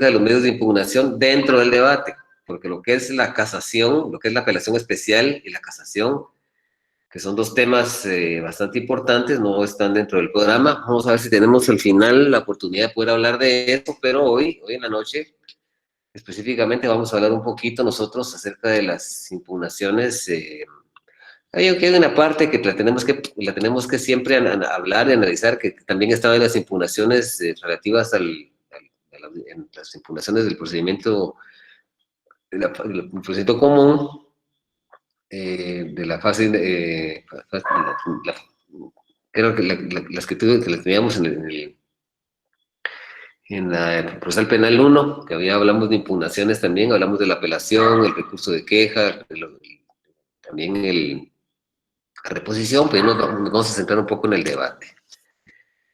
de los medios de impugnación dentro del debate, porque lo que es la casación, lo que es la apelación especial y la casación, que son dos temas bastante importantes, no están dentro del programa. Vamos a ver si tenemos al final la oportunidad de poder hablar de esto, pero hoy en la noche, específicamente vamos a hablar un poquito nosotros acerca de las impugnaciones. Hay una parte que la tenemos que siempre hablar y analizar, que también estaba en las impugnaciones relativas en las impugnaciones del procedimiento, del procedimiento común, de la fase, la, creo que las que las teníamos en la procesal penal 1, que había, hablamos de impugnaciones también, hablamos de la apelación, el recurso de queja, también la reposición, pero nos vamos a centrar un poco en el debate.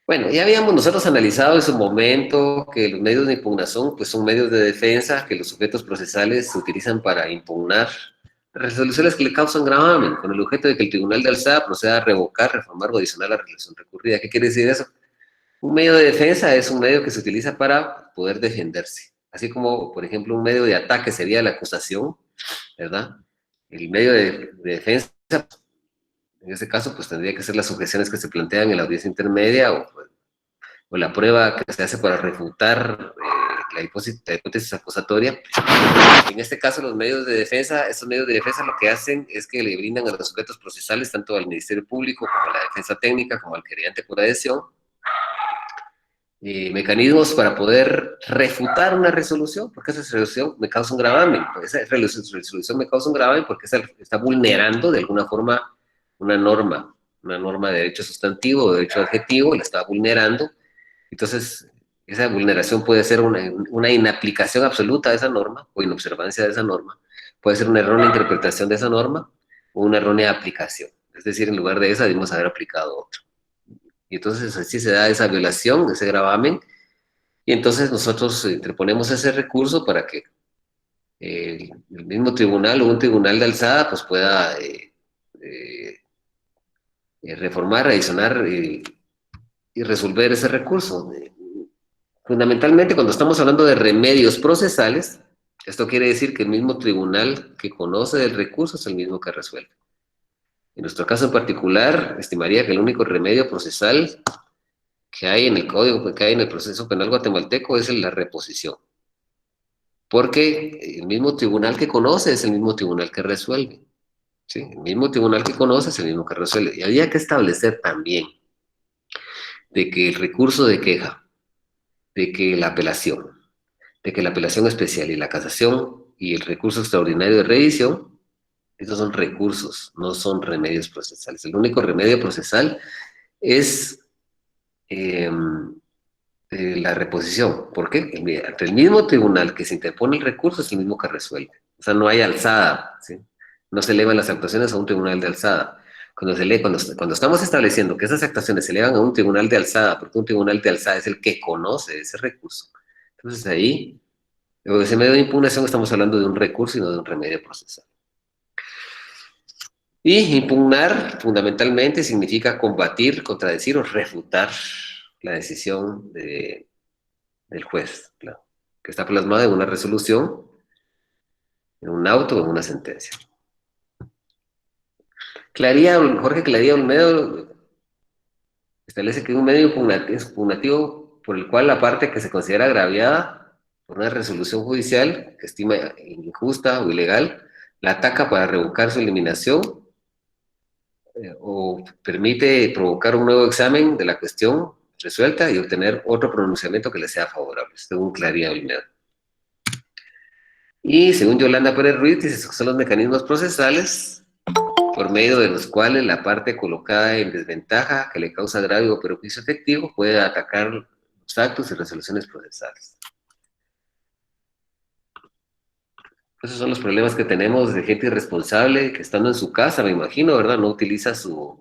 Bueno, ya habíamos nosotros analizado en su momento que los medios de impugnación pues son medios de defensa que los sujetos procesales se utilizan para impugnar resoluciones que le causan gravamen, con el objeto de que el tribunal de alzada proceda a revocar, reformar o adicionar la resolución recurrida. ¿Qué quiere decir eso? Un medio de defensa es un medio que se utiliza para poder defenderse, así como, por ejemplo, un medio de ataque sería la acusación, ¿verdad? El medio de defensa, en este caso, pues tendría que ser las objeciones que se plantean en la audiencia intermedia o la prueba que se hace para refutar la hipótesis acusatoria. En este caso, los medios de defensa, estos medios de defensa lo que hacen es que le brindan a los sujetos procesales, tanto al Ministerio Público como a la defensa técnica, como al querellante por adhesión, mecanismos para poder refutar una resolución, porque esa resolución me causa un gravamen, esa resolución me causa un gravamen porque está vulnerando de alguna forma una norma de derecho sustantivo o de derecho adjetivo, la está vulnerando. Entonces, esa vulneración puede ser una inaplicación absoluta de esa norma o inobservancia de esa norma, puede ser una errónea interpretación de esa norma o una errónea aplicación. Es decir, en lugar de esa debimos haber aplicado otra. Y entonces así se da esa violación, ese gravamen, y entonces nosotros interponemos ese recurso para que el mismo tribunal o un tribunal de alzada pues pueda eh, reformar, adicionar y resolver ese recurso. Fundamentalmente, cuando estamos hablando de remedios procesales, esto quiere decir que el mismo tribunal que conoce del recurso es el mismo que resuelve. En nuestro caso en particular, estimaría que el único remedio procesal que hay en el código, que hay en el proceso penal guatemalteco es la reposición. Porque el mismo tribunal que conoce es el mismo tribunal que resuelve. ¿Sí? El mismo tribunal que conoce es el mismo que resuelve. Y había que establecer también de que el recurso de queja, de que la apelación, de que la apelación especial y la casación y el recurso extraordinario de revisión, esos son recursos, no son remedios procesales. El único remedio procesal es eh, la reposición. ¿Por qué? Ante el mismo tribunal que se interpone el recurso es el mismo que resuelve. O sea, no hay alzada, ¿sí? No se elevan las actuaciones a un tribunal de alzada. Cuando estamos estableciendo que esas actuaciones se elevan a un tribunal de alzada, porque un tribunal de alzada es el que conoce ese recurso, entonces ahí, en ese medio de impugnación, estamos hablando de un recurso y no de un remedio procesal. Y impugnar, fundamentalmente, significa combatir, contradecir o refutar la decisión del juez, claro, que está plasmada en una resolución, en un auto o en una sentencia. Jorge Claría Olmedo establece que un medio impugnativo por el cual la parte que se considera agraviada por una resolución judicial que estima injusta o ilegal, la ataca para revocar su eliminación o permite provocar un nuevo examen de la cuestión resuelta y obtener otro pronunciamiento que le sea favorable, según Claría Olmedo. Y según Yolanda Pérez Ruiz, dice que son los mecanismos procesales por medio de los cuales la parte colocada en desventaja que le causa agravio o perjuicio efectivo puede atacar los actos y resoluciones procesales. Esos son los problemas que tenemos de gente irresponsable que estando en su casa, me imagino, ¿verdad? No utiliza su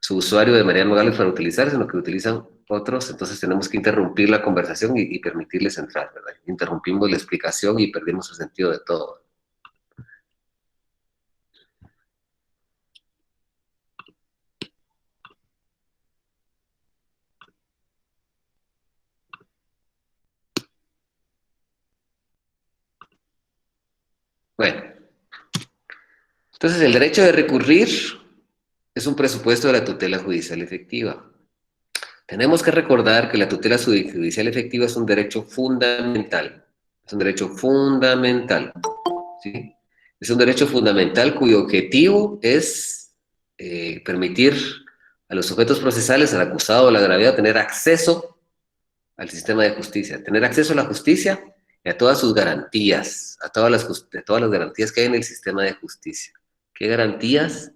usuario de Mariano Gales para utilizar, sino que utilizan otros, entonces tenemos que interrumpir la conversación y permitirles entrar, ¿verdad? Interrumpimos la explicación y perdimos el sentido de todo. Entonces, el derecho de recurrir es un presupuesto de la tutela judicial efectiva. Tenemos que recordar que la tutela judicial efectiva es un derecho fundamental. Es un derecho fundamental, ¿sí? Es un derecho fundamental cuyo objetivo es permitir a los sujetos procesales, al acusado o al agraviado, tener acceso al sistema de justicia, tener acceso a la justicia y a todas sus garantías, a todas las garantías que hay en el sistema de justicia. ¿Qué garantías?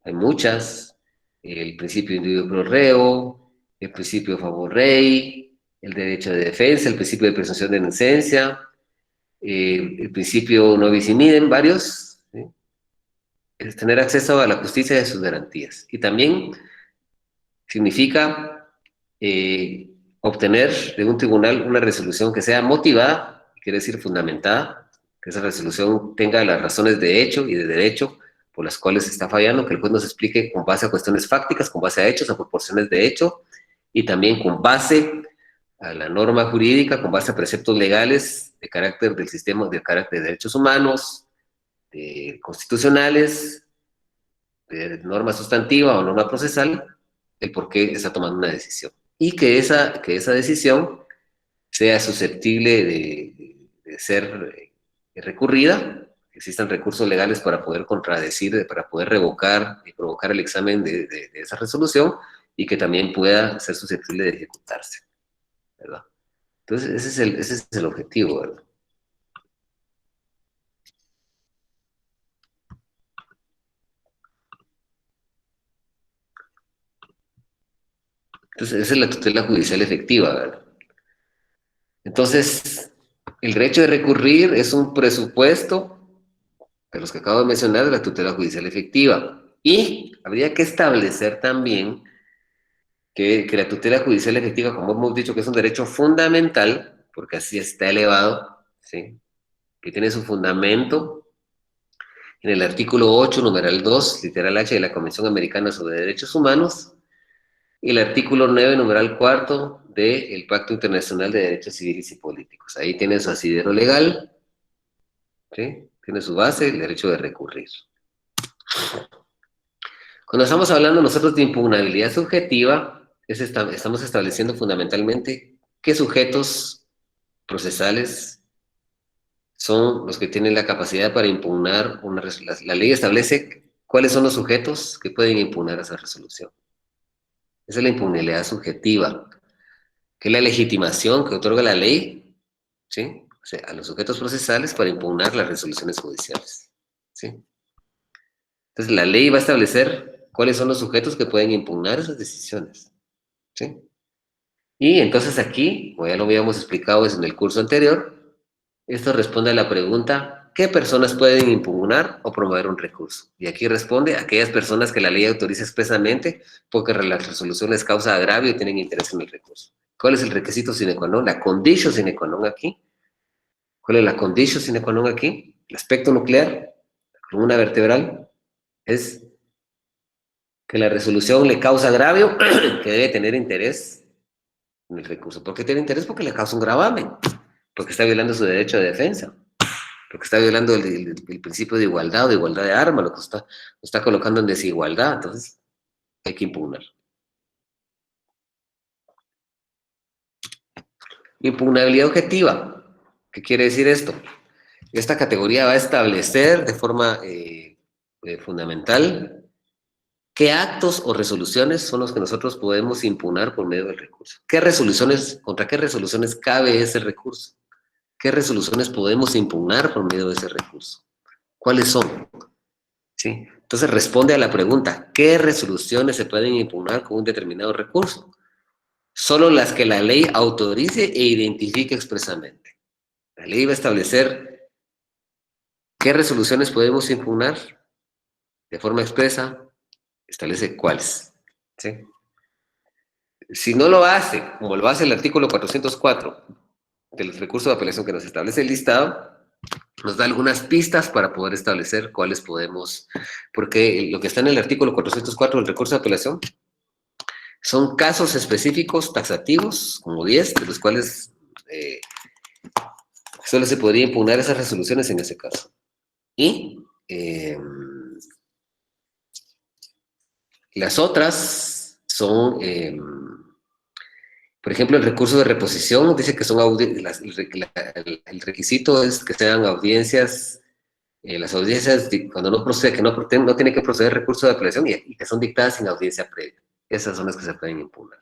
Hay muchas. El principio individuo pro reo, el principio favor rei, el derecho de defensa, el principio de presunción de inocencia, el principio no bis in idem, varios, ¿sí? Es tener acceso a la justicia y a sus garantías. Y también significa obtener de un tribunal una resolución que sea motivada, quiere decir fundamentada, que esa resolución tenga las razones de hecho y de derecho por las cuales está fallando, que el juez nos explique con base a cuestiones fácticas, con base a hechos, a proporciones de hecho, y también con base a la norma jurídica, con base a preceptos legales de carácter del sistema, de carácter de derechos humanos, de constitucionales, de norma sustantiva o norma procesal, el por qué está tomando una decisión. Y que esa decisión sea susceptible de ser recurrida, que existan recursos legales para poder contradecir, para poder revocar y provocar el examen de esa resolución, y que también pueda ser susceptible de ejecutarse, ¿verdad? Entonces, ese es el objetivo, ¿verdad? Entonces, esa es la tutela judicial efectiva, ¿verdad? Entonces, el derecho de recurrir es un presupuesto de los que acabo de mencionar de la tutela judicial efectiva. Y habría que establecer también que la tutela judicial efectiva, como hemos dicho, que es un derecho fundamental, porque así está elevado, ¿sí? Que tiene su fundamento en el artículo 8, numeral 2, literal H de la Convención Americana sobre Derechos Humanos, y el artículo 9, numeral 4 del Pacto Internacional de Derechos Civiles y Políticos. Ahí tiene su asidero legal, ¿sí? Tiene su base, el derecho de recurrir. Cuando estamos hablando nosotros de impugnabilidad subjetiva, estamos estableciendo fundamentalmente qué sujetos procesales son los que tienen la capacidad para impugnar una resolución. La ley establece cuáles son los sujetos que pueden impugnar esa resolución. Esa es la impugnabilidad subjetiva, que es la legitimación que otorga la ley, ¿sí? O sea, a los sujetos procesales para impugnar las resoluciones judiciales, ¿sí? Entonces, la ley va a establecer cuáles son los sujetos que pueden impugnar esas decisiones, ¿sí? Y entonces aquí, como ya lo habíamos explicado en el curso anterior, esto responde a la pregunta, ¿qué personas pueden impugnar o promover un recurso? Y aquí responde, aquellas personas que la ley autoriza expresamente porque la resolución les causa agravio y tienen interés en el recurso. ¿Cuál es el requisito sine qua non? La condition sine qua non aquí. ¿Cuál es la condition sine qua non aquí? El aspecto nuclear, la columna vertebral, es que la resolución le causa agravio, que debe tener interés en el recurso. ¿Por qué tiene interés? Porque le causa un gravamen, porque está violando su derecho de defensa, porque está violando el principio de igualdad o de igualdad de armas, lo está colocando en desigualdad, entonces hay que impugnar. Impugnabilidad objetiva. ¿Qué quiere decir esto? Esta categoría va a establecer de forma fundamental qué actos o resoluciones son los que nosotros podemos impugnar por medio del recurso. ¿Qué resoluciones, contra qué resoluciones cabe ese recurso? ¿Qué resoluciones podemos impugnar por medio de ese recurso? ¿Cuáles son? ¿Sí? Entonces responde a la pregunta, ¿qué resoluciones se pueden impugnar con un determinado recurso? Solo las que la ley autorice e identifique expresamente. La ley va a establecer qué resoluciones podemos impugnar de forma expresa, establece cuáles. ¿Sí? Si no lo hace, como lo hace el artículo 404 del recurso de apelación que nos establece el listado, nos da algunas pistas para poder establecer cuáles podemos, porque lo que está en el artículo 404 del recurso de apelación son casos específicos taxativos, como 10, de los cuales solo se podría impugnar esas resoluciones en ese caso. Y Las otras son, por ejemplo, el recurso de reposición, dice que son el requisito es que sean audiencias, las audiencias, cuando no procede, no tiene que proceder recurso de apelación y que son dictadas sin audiencia previa. Esas son las que se pueden impugnar.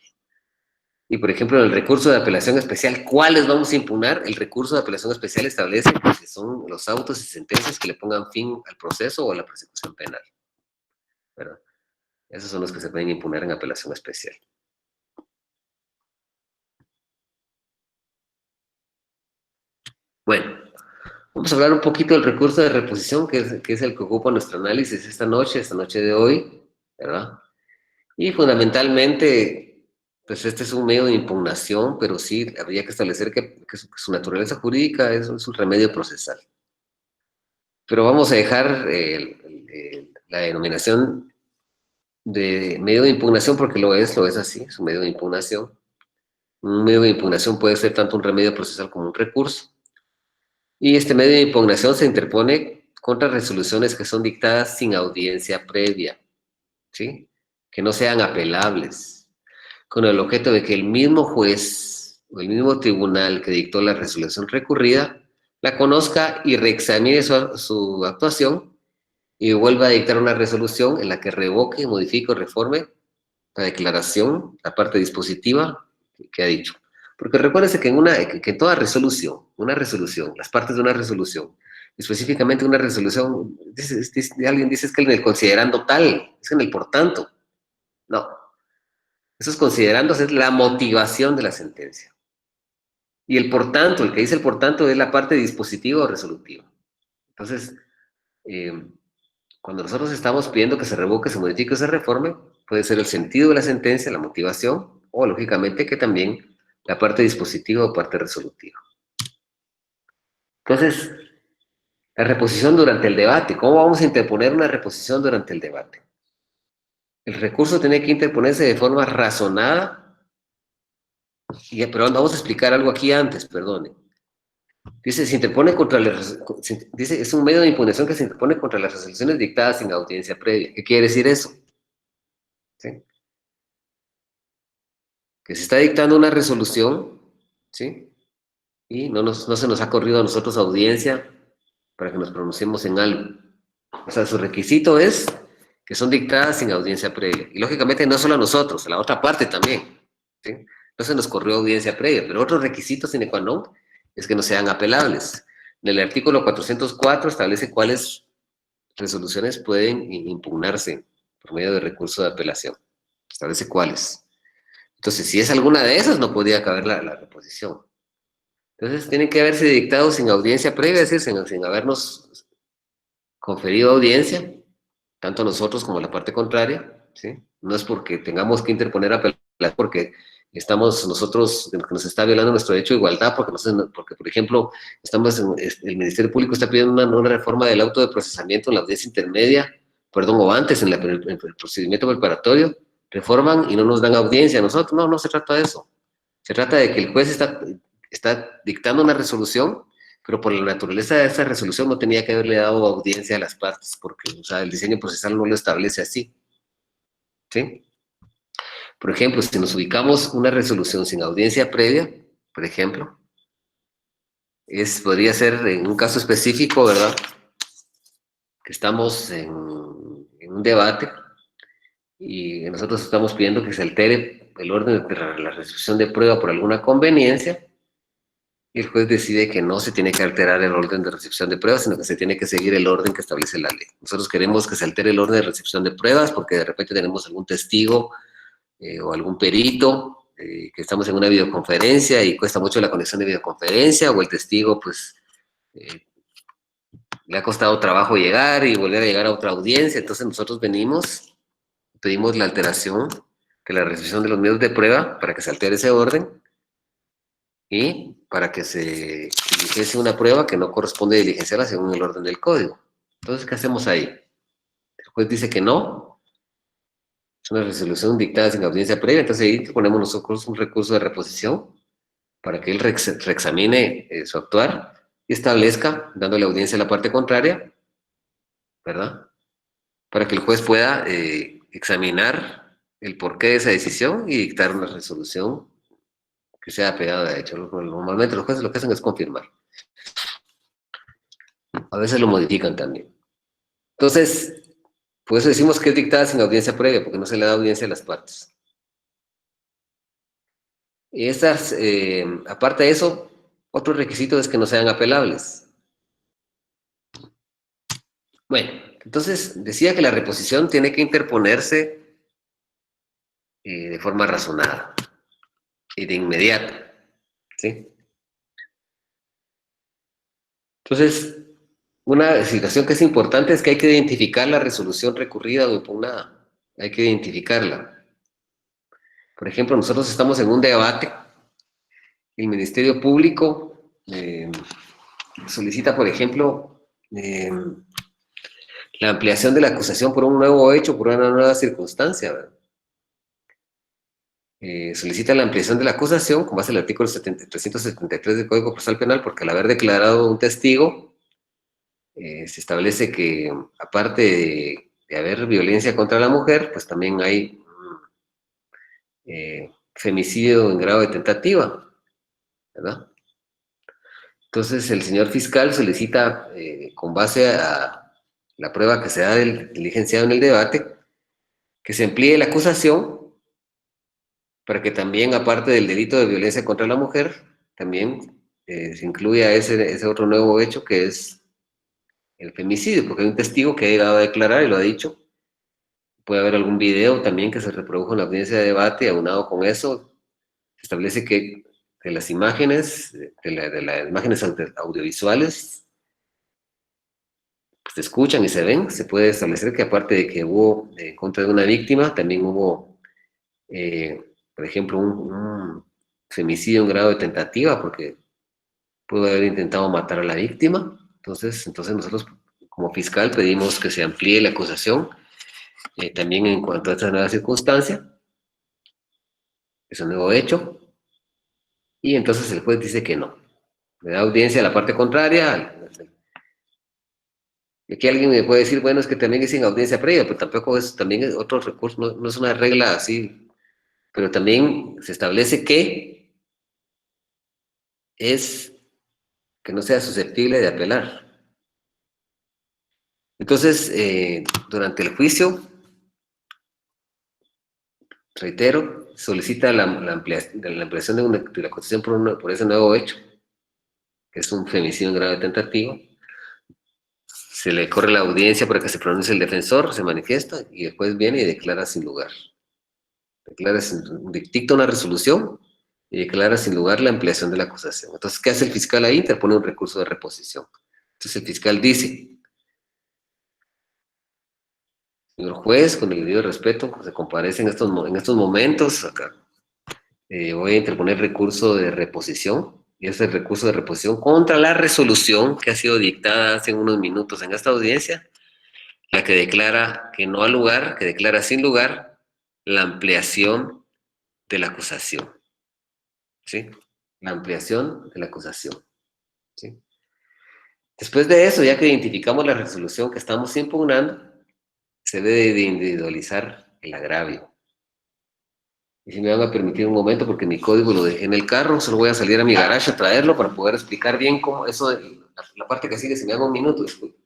Y, por ejemplo, en el recurso de apelación especial, ¿cuáles vamos a impugnar? El recurso de apelación especial establece que son los autos y sentencias que le pongan fin al proceso o a la persecución penal, ¿verdad? Esos son los que se pueden impugnar en apelación especial. Bueno, vamos a hablar un poquito del recurso de reposición, que es el que ocupa nuestro análisis esta noche de hoy, ¿verdad? Y fundamentalmente, pues este es un medio de impugnación, pero sí habría que establecer que su naturaleza jurídica es un remedio procesal. Pero vamos a dejar la denominación de medio de impugnación porque lo es así, es un medio de impugnación. Un medio de impugnación puede ser tanto un remedio procesal como un recurso. Y este medio de impugnación se interpone contra resoluciones que son dictadas sin audiencia previa, ¿sí? Que no sean apelables, con el objeto de que el mismo juez o el mismo tribunal que dictó la resolución recurrida la conozca y reexamine su actuación y vuelva a dictar una resolución en la que revoque, modifique o reforme la declaración, la parte dispositiva que ha dicho. Porque recuérdense que en toda resolución, las partes de una resolución, específicamente una resolución, alguien dice es que en el considerando tal, es que en el por tanto. No, esos considerandos es la motivación de la sentencia. Y el por tanto, el que dice el por tanto es la parte dispositiva o resolutiva. Entonces, eh, cuando nosotros estamos pidiendo que se revoque, se modifique o se reforme, puede ser el sentido de la sentencia, la motivación, o lógicamente que también la parte dispositiva o parte resolutiva. Entonces, la reposición durante el debate. ¿Cómo vamos a interponer una reposición durante el debate? El recurso tiene que interponerse de forma razonada, pero vamos a explicar algo aquí antes, perdone. Dice, dice, es un medio de impugnación que se interpone contra las resoluciones dictadas sin audiencia previa. ¿Qué quiere decir eso? ¿Sí? Que se está dictando una resolución, ¿sí? Y no se nos ha corrido a nosotros audiencia para que nos pronunciemos en algo. O sea, su requisito es que son dictadas sin audiencia previa. Y lógicamente no solo a nosotros, a la otra parte también, ¿sí? No se nos corrió audiencia previa, pero otro requisito sine qua non es que no sean apelables. En el artículo 404 establece cuáles resoluciones pueden impugnarse por medio de recurso de apelación. Establece cuáles. Entonces, si es alguna de esas, no podría caber la reposición. Entonces, tienen que haberse dictado sin audiencia previa, es decir, sin habernos conferido audiencia, tanto nosotros como la parte contraria, ¿sí? No es porque tengamos que interponer apelación, porque estamos nosotros, que nos está violando nuestro derecho de igualdad, porque por ejemplo, el Ministerio Público está pidiendo una reforma del auto de procesamiento en la audiencia intermedia, perdón, o antes, en el procedimiento preparatorio, reforman y no nos dan audiencia a nosotros. No se trata de eso. Se trata de que el juez está dictando una resolución, pero por la naturaleza de esa resolución no tenía que haberle dado audiencia a las partes, porque, o sea, el diseño procesal no lo establece así, ¿sí? Por ejemplo, si nos ubicamos una resolución sin audiencia previa, por ejemplo, podría ser en un caso específico, ¿verdad? Que estamos en un debate y nosotros estamos pidiendo que se altere el orden de la recepción de prueba por alguna conveniencia, y el juez decide que no se tiene que alterar el orden de recepción de pruebas, sino que se tiene que seguir el orden que establece la ley. Nosotros queremos que se altere el orden de recepción de pruebas porque de repente tenemos algún testigo o algún perito, que estamos en una videoconferencia y cuesta mucho la conexión de videoconferencia, o el testigo pues le ha costado trabajo llegar y volver a llegar a otra audiencia. Entonces nosotros pedimos la alteración de la recepción de los medios de prueba para que se altere ese orden y para que se diligencie una prueba que no corresponde diligenciarla según el orden del código. Entonces, ¿qué hacemos ahí? El juez dice que no, es una resolución dictada sin audiencia previa, entonces ahí ponemos nosotros un recurso de reposición para que él reexamine su actuar y establezca, dándole audiencia a la parte contraria, ¿verdad? Para que el juez pueda examinar el porqué de esa decisión y dictar una resolución que sea apegada a hecho. Normalmente los jueces lo que hacen es confirmar. A veces lo modifican también. Entonces, por eso decimos que es dictada sin audiencia previa, porque no se le da audiencia a las partes. Y estas, aparte de eso, otro requisito es que no sean apelables. Bueno, entonces decía que la reposición tiene que interponerse de forma razonada y de inmediato, ¿sí? Entonces, una situación que es importante es que hay que identificar la resolución recurrida o impugnada. Hay que identificarla. Por ejemplo, nosotros estamos en un debate. El Ministerio Público solicita, por ejemplo, la ampliación de la acusación por un nuevo hecho, por una nueva circunstancia, ¿verdad? Solicita la ampliación de la acusación con base en el artículo 373 del Código Procesal Penal, porque al haber declarado un testigo, se establece que, aparte de haber violencia contra la mujer, pues también hay femicidio en grado de tentativa, ¿verdad? Entonces, el señor fiscal solicita, con base a la prueba que se da del diligenciado en el debate, que se amplíe la acusación para que también, aparte del delito de violencia contra la mujer, también se incluya ese otro nuevo hecho que es el femicidio, porque hay un testigo que ha llegado a declarar y lo ha dicho. Puede haber algún video también que se reprodujo en la audiencia de debate, aunado con eso, se establece que de las imágenes, de las imágenes audiovisuales, pues se escuchan y se ven, se puede establecer que aparte de que hubo en contra de una víctima, también hubo, por ejemplo, un femicidio en grado de tentativa, porque pudo haber intentado matar a la víctima. Entonces nosotros como fiscal pedimos que se amplíe la acusación, también en cuanto a esta nueva circunstancia, ese nuevo hecho, y entonces el juez dice que no. Le da audiencia a la parte contraria. Y aquí alguien me puede decir, bueno, es que también es sin audiencia previa, pero tampoco es, también es otro recurso, no es una regla así, pero también se establece es que no sea susceptible de apelar. Entonces, durante el juicio, reitero, solicita la ampliación de la acusación por ese nuevo hecho, que es un femicidio en grado de tentativa. Se le corre la audiencia para que se pronuncie el defensor, se manifiesta y después viene y declara sin lugar. Dicta una resolución y declara sin lugar la ampliación de la acusación. Entonces, ¿qué hace el fiscal ahí? Interpone un recurso de reposición. Entonces, el fiscal dice, señor juez, con el debido respeto, se comparece en estos momentos, acá, voy a interponer recurso de reposición, y ese recurso de reposición contra la resolución que ha sido dictada hace unos minutos en esta audiencia, la que declara que no ha lugar, que declara sin lugar la ampliación de la acusación, ¿sí? La ampliación de la acusación, ¿sí? Después de eso, ya que identificamos la resolución que estamos impugnando, se debe de individualizar el agravio. Y si me van a permitir un momento, porque mi código lo dejé en el carro, solo voy a salir a mi garaje a traerlo para poder explicar bien cómo eso, la parte que sigue, si me hago un minuto, disculpe.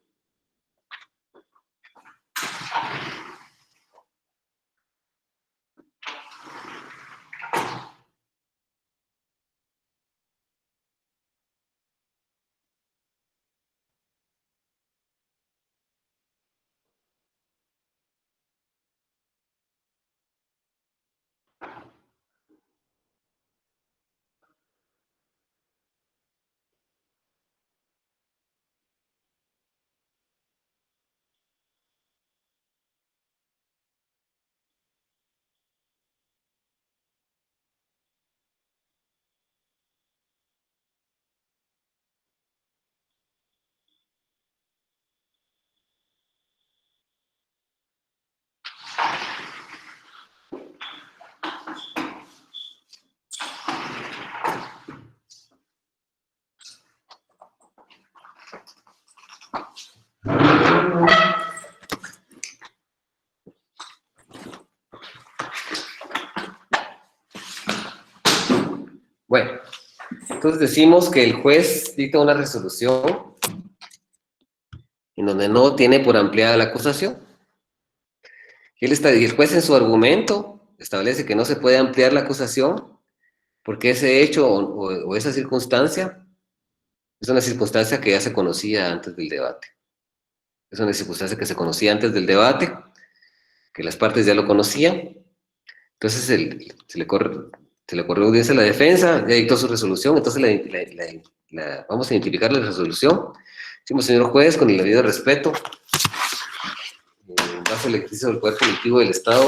Bueno, entonces decimos que el juez dicta una resolución en donde no tiene por ampliada la acusación. Y el juez en su argumento establece que no se puede ampliar la acusación porque ese hecho o esa circunstancia es una circunstancia que ya se conocía antes del debate. Es una circunstancia que se conocía antes del debate, que las partes ya lo conocían. Entonces se le corrió audiencia a la defensa, ya dictó su resolución, entonces vamos a identificar la resolución. Decimos, señor juez, con el debido respeto, en base al ejercicio del poder colectivo del Estado,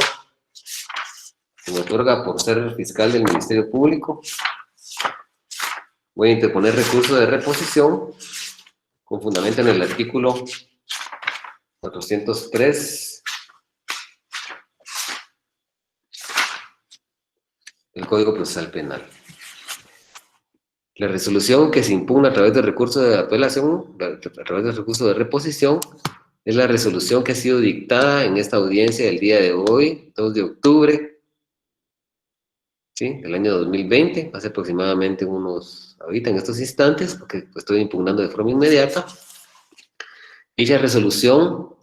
se me otorga por ser fiscal del Ministerio Público, voy a interponer recurso de reposición con fundamento en el artículo 403 del Código Procesal Penal. La resolución que se impugna a través del recurso de apelación, a través del recurso de reposición, es la resolución que ha sido dictada en esta audiencia del día de hoy, 2 de octubre, ¿sí?, del año 2020, hace aproximadamente ahorita en estos instantes, porque estoy impugnando de forma inmediata. Dicha resolución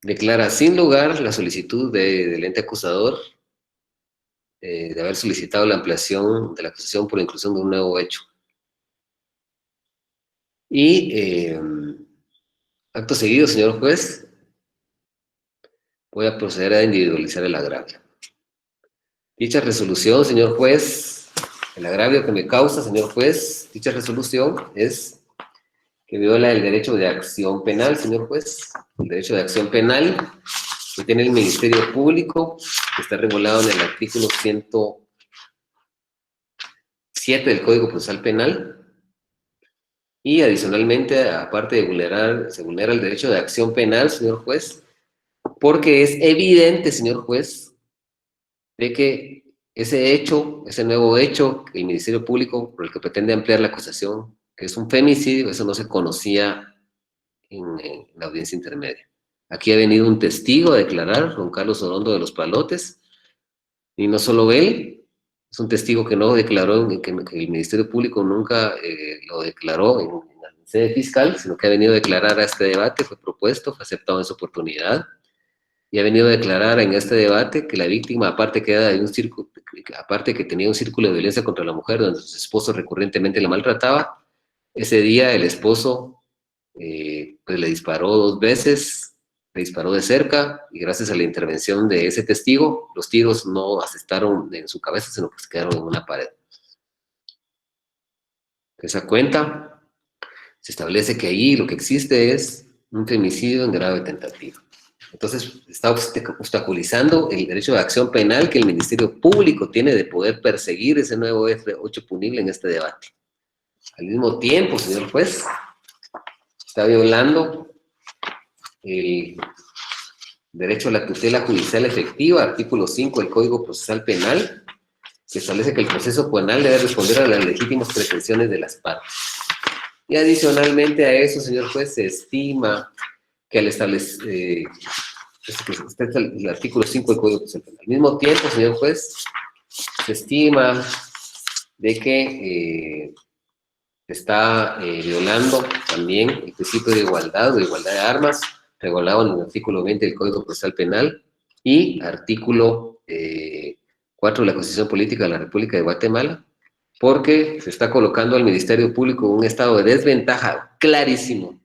declara sin lugar la solicitud del ente acusador de haber solicitado la ampliación de la acusación por inclusión de un nuevo hecho. Y acto seguido, señor juez, voy a proceder a individualizar el agravio. Dicha resolución, señor juez, el agravio que me causa, señor juez, dicha resolución es que viola el derecho de acción penal, señor juez, el derecho de acción penal que tiene el Ministerio Público, que está regulado en el artículo 107 del Código Procesal Penal, y adicionalmente, aparte de se vulnera el derecho de acción penal, señor juez, porque es evidente, señor juez, de que ese hecho, ese nuevo hecho, que el Ministerio Público por el que pretende ampliar la acusación, que es un femicidio, eso no se conocía en la audiencia intermedia. Aquí ha venido un testigo a declarar, don Carlos Orondo de los Palotes, y no solo él, es un testigo que no declaró, que el Ministerio Público nunca lo declaró en la sede fiscal, sino que ha venido a declarar a este debate, fue propuesto, fue aceptado en su oportunidad, y ha venido a declarar en este debate que la víctima, aparte que tenía un círculo de violencia contra la mujer, donde su esposo recurrentemente la maltrataba, ese día el esposo pues le disparó 2 veces, le disparó de cerca, y gracias a la intervención de ese testigo, los tiros no asestaron en su cabeza, sino que se quedaron en una pared. De esa cuenta, se establece que ahí lo que existe es un femicidio en grave tentativa. Entonces, está obstaculizando el derecho de acción penal que el Ministerio Público tiene de poder perseguir ese nuevo hecho punible en este debate. Al mismo tiempo, señor juez, está violando el derecho a la tutela judicial efectiva, artículo 5 del Código Procesal Penal, que establece que el proceso penal debe responder a las legítimas pretensiones de las partes. Y adicionalmente a eso, señor juez, se estima que al establecer el artículo 5 del Código Procesal Penal. Al mismo tiempo, señor juez, se estima de que está violando también el principio de igualdad de armas, regulado en el artículo 20 del Código Procesal Penal y artículo 4 de la Constitución Política de la República de Guatemala, porque se está colocando al Ministerio Público en un estado de desventaja clarísimo,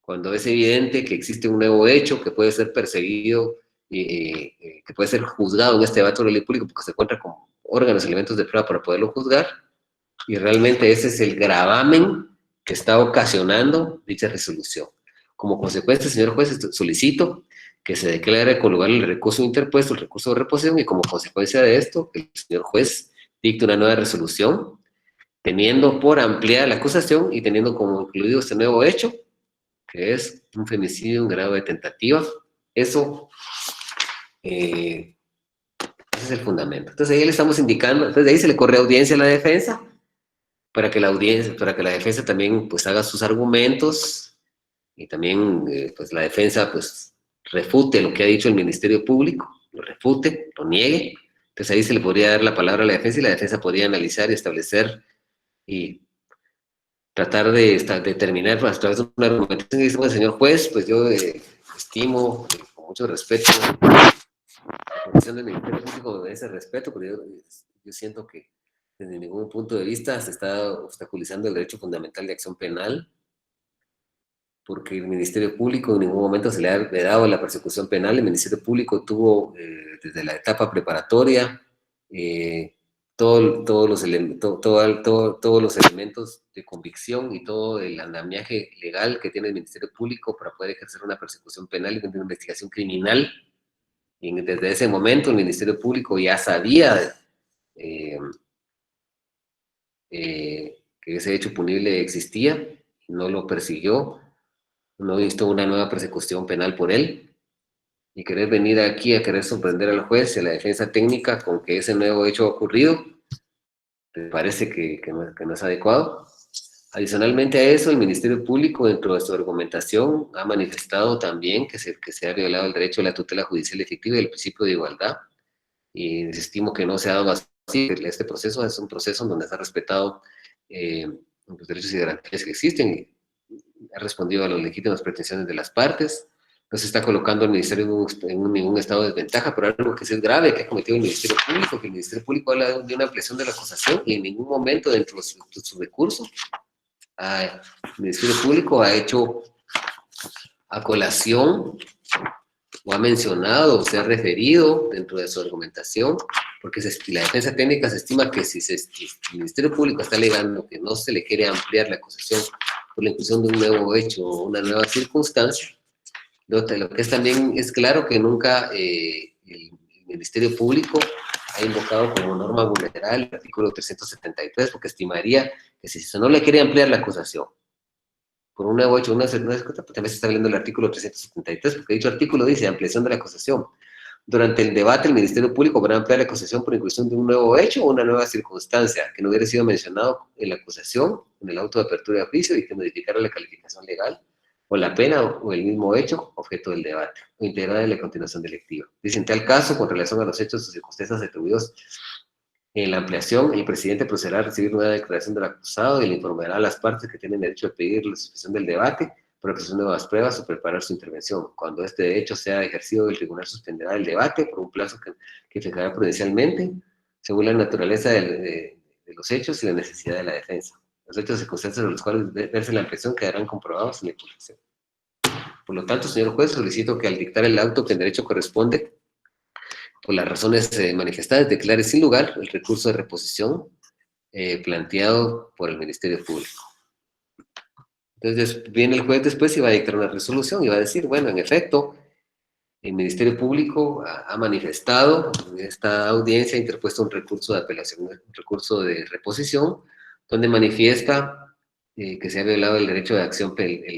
cuando es evidente que existe un nuevo hecho que puede ser perseguido, que puede ser juzgado en este debate sobre la ley pública, porque se encuentra con órganos y elementos de prueba para poderlo juzgar, y realmente ese es el gravamen que está ocasionando dicha resolución. Como consecuencia, señor juez, solicito que se declare con lugar el recurso interpuesto, el recurso de reposición, y como consecuencia de esto, el señor juez dicte una nueva resolución, teniendo por ampliar la acusación y teniendo como incluido este nuevo hecho, que es un femicidio en grado de tentativa. Eso, ese es el fundamento. Entonces ahí le estamos indicando, entonces de ahí se le corre audiencia a la defensa, para que la defensa también pues haga sus argumentos, y también pues la defensa pues refute lo que ha dicho el Ministerio Público, lo refute, lo niegue, Entonces ahí se le podría dar la palabra a la defensa y la defensa podría analizar y establecer y tratar de determinar a través de una argumentación y dice, bueno, señor juez, pues yo estimo con mucho respeto la posición del Ministerio Público de ese respeto, pero yo siento que desde ningún punto de vista se está obstaculizando el derecho fundamental de acción penal, porque el Ministerio Público en ningún momento se le ha dado la persecución penal. El Ministerio Público tuvo desde la etapa preparatoria todos los elementos de convicción y todo el andamiaje legal que tiene el Ministerio Público para poder ejercer una persecución penal y una investigación criminal. Y desde ese momento el Ministerio Público ya sabía eh, que ese hecho punible existía, no lo persiguió, no visto una nueva persecución penal por él, y querer venir aquí a querer sorprender al juez y a la defensa técnica con que ese nuevo hecho ha ocurrido, me parece que no es adecuado. Adicionalmente a eso, el Ministerio Público, dentro de su argumentación, ha manifestado también que se ha violado el derecho a la tutela judicial efectiva y el principio de igualdad, y estimo que no se ha dado así. Este proceso es un proceso en donde se ha respetado los derechos y garantías que existen, y ha respondido a las legítimas pretensiones de las partes, no se está colocando al Ministerio en ningún estado de desventaja, pero algo que sí es grave que ha cometido el Ministerio Público, que el Ministerio Público habla de una ampliación de la acusación y en ningún momento dentro de su recurso el Ministerio Público ha hecho a colación o ha mencionado o se ha referido dentro de su argumentación, porque la defensa técnica se estima que si el Ministerio Público está alegando que no se le quiere ampliar la acusación por la inclusión de un nuevo hecho o una nueva circunstancia, lo que es también es claro que nunca el Ministerio Público ha invocado como norma vulnerable el artículo 373, porque estimaría que si no le quiere ampliar la acusación por un nuevo hecho, también se está viendo el artículo 373, porque dicho artículo dice ampliación de la acusación. Durante el debate, el Ministerio Público podrá ampliar la acusación por inclusión de un nuevo hecho o una nueva circunstancia que no hubiera sido mencionado en la acusación, en el auto de apertura de juicio, y que modificara la calificación legal o la pena o el mismo hecho objeto del debate, o integrada en la continuación delictiva. Dice, en tal caso, con relación a los hechos o circunstancias atribuidos en la ampliación, el presidente procederá a recibir una declaración del acusado y le informará a las partes que tienen derecho a pedir la suspensión del debate para presentar nuevas pruebas o preparar su intervención. Cuando este hecho sea ejercido, el tribunal suspenderá el debate por un plazo que fijará prudencialmente, según la naturaleza de los hechos y la necesidad de la defensa. Los hechos y circunstancias de los cuales verse la ampliación quedarán comprobados en la imputación. Por lo tanto, señor juez, solicito que al dictar el auto que en derecho corresponde, por las razones manifestadas, declare sin lugar el recurso de reposición planteado por el Ministerio Público. Entonces viene el juez después y va a dictar una resolución y va a decir, bueno, en efecto, el Ministerio Público ha manifestado en esta audiencia, ha interpuesto un recurso de apelación, un recurso de reposición, donde manifiesta que se ha violado el derecho de acción, el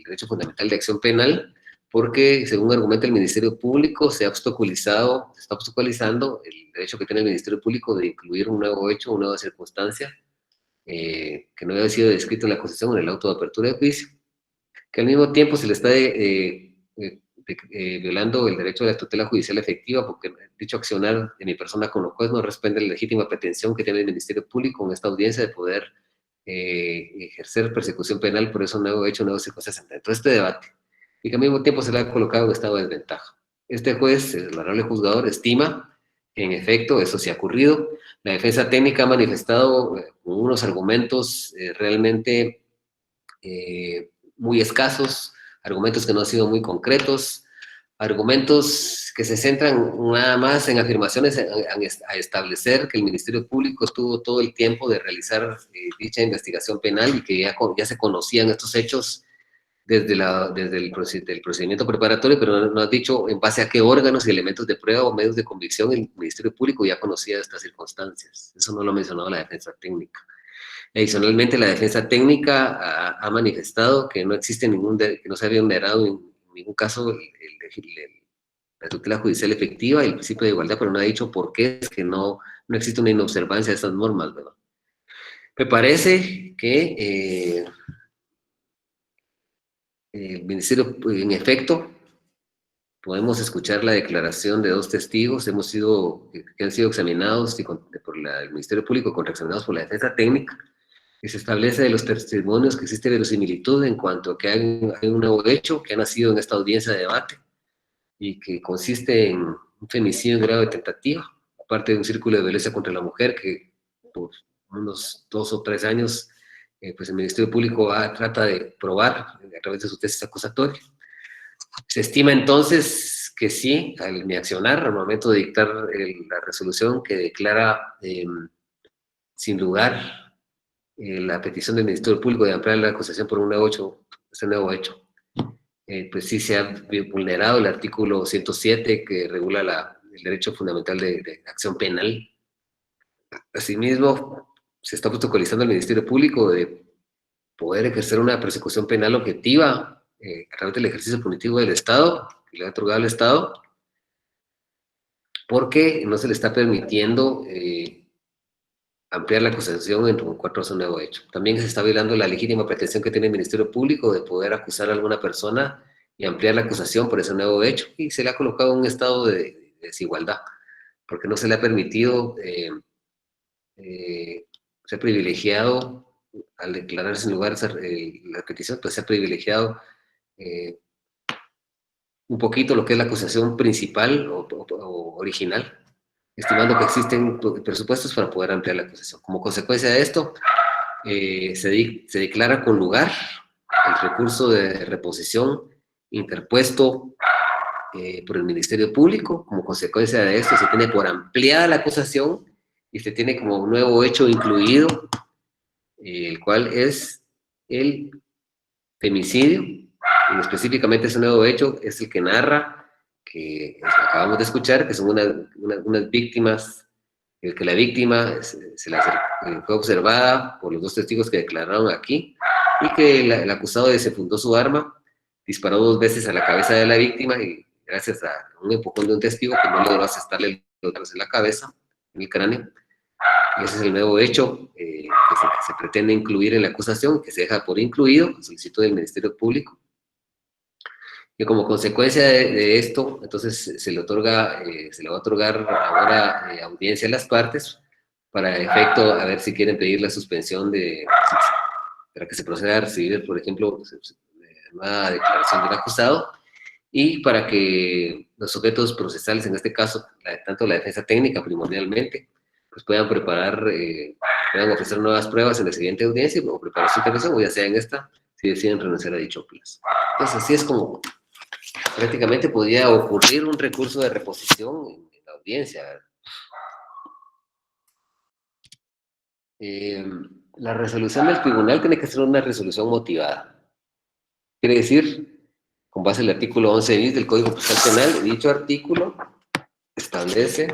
derecho fundamental de acción penal, porque según argumenta el Ministerio Público se está obstaculizando el derecho que tiene el Ministerio Público de incluir un nuevo hecho, una nueva circunstancia que no había sido descrito en la acusación en el auto de apertura de juicio, que al mismo tiempo se le está violando el derecho de la tutela judicial efectiva, porque dicho accionar de mi persona con los juez no responde a la legítima pretensión que tiene el Ministerio Público en esta audiencia de poder ejercer persecución penal por eso nuevo hecho, nuevo circunstancia dentro de este debate, y que al mismo tiempo se le ha colocado en estado de desventaja. Este juez, el honorable juzgador, estima que en efecto eso sí ha ocurrido. La defensa técnica ha manifestado unos argumentos realmente muy escasos, argumentos que no han sido muy concretos, argumentos que se centran nada más en afirmaciones a establecer que el Ministerio Público tuvo todo el tiempo de realizar dicha investigación penal y que ya se conocían estos hechos desde el procedimiento preparatorio, pero no ha dicho en base a qué órganos y elementos de prueba o medios de convicción el Ministerio Público ya conocía estas circunstancias. Eso no lo ha mencionado la defensa técnica. Adicionalmente, la defensa técnica ha manifestado que no existe que no se había vulnerado en ningún caso la tutela judicial efectiva y el principio de igualdad, pero no ha dicho por qué es que no existe una inobservancia de estas normas, ¿verdad? Me parece que el Ministerio, en efecto, podemos escuchar la declaración de 2 testigos que han sido examinados por el Ministerio Público, contraexaminados por la defensa técnica, que se establece de los testimonios que existe verosimilitud en cuanto a que hay un nuevo hecho que ha nacido en esta audiencia de debate y que consiste en un femicidio en grado de tentativa, aparte de un círculo de violencia contra la mujer que por unos 2 o 3 años pues el Ministerio Público trata de probar a través de su tesis acusatoria. Se estima entonces que sí, al mi accionar, al momento de dictar la resolución que declara sin lugar la petición del Ministerio Público de ampliar la acusación por un nuevo hecho, pues sí se ha vulnerado el artículo 107 que regula el derecho fundamental de acción penal. Asimismo, se está protocolizando al Ministerio Público de poder ejercer una persecución penal objetiva a través del ejercicio punitivo del Estado, que le ha otorgado al Estado, porque no se le está permitiendo ampliar la acusación en cuanto a un nuevo hecho. También se está violando la legítima pretensión que tiene el Ministerio Público de poder acusar a alguna persona y ampliar la acusación por ese nuevo hecho, y se le ha colocado en un estado de desigualdad, porque no se le ha permitido ser privilegiado al declarar sin lugar la petición, pues se ha privilegiado un poquito lo que es la acusación principal o original, estimando que existen presupuestos para poder ampliar la acusación. Como consecuencia de esto, se declara con lugar el recurso de reposición interpuesto por el Ministerio Público. Como consecuencia de esto, se tiene por ampliada la acusación y se tiene como un nuevo hecho incluido, el cual es el femicidio. Y específicamente ese nuevo hecho es el que narra, que acabamos de escuchar, que son unas víctimas, que la víctima fue observada por los 2 testigos que declararon aquí, y que el acusado desenfundó su arma, disparó 2 veces a la cabeza de la víctima, y gracias a un empujón de un testigo que no logró asestarle los tiros en la cabeza, en el cráneo. Y ese es el nuevo hecho que se pretende incluir en la acusación, que se deja por incluido a solicitud del Ministerio Público. Y como consecuencia de esto, entonces se le va a otorgar ahora audiencia a las partes para efecto, a ver si quieren pedir la suspensión para que se proceda a recibir, por ejemplo, una declaración del acusado, y para que los sujetos procesales, en este caso, tanto la defensa técnica primordialmente, pues puedan puedan ofrecer nuevas pruebas en la siguiente audiencia o preparar su intervención, o ya sea en esta, si deciden renunciar a dicho plazo. Entonces, así es como prácticamente podría ocurrir un recurso de reposición en la audiencia. La resolución del tribunal tiene que ser una resolución motivada. Quiere decir, con base en el artículo 11 bis del Código Procesal Penal, dicho artículo establece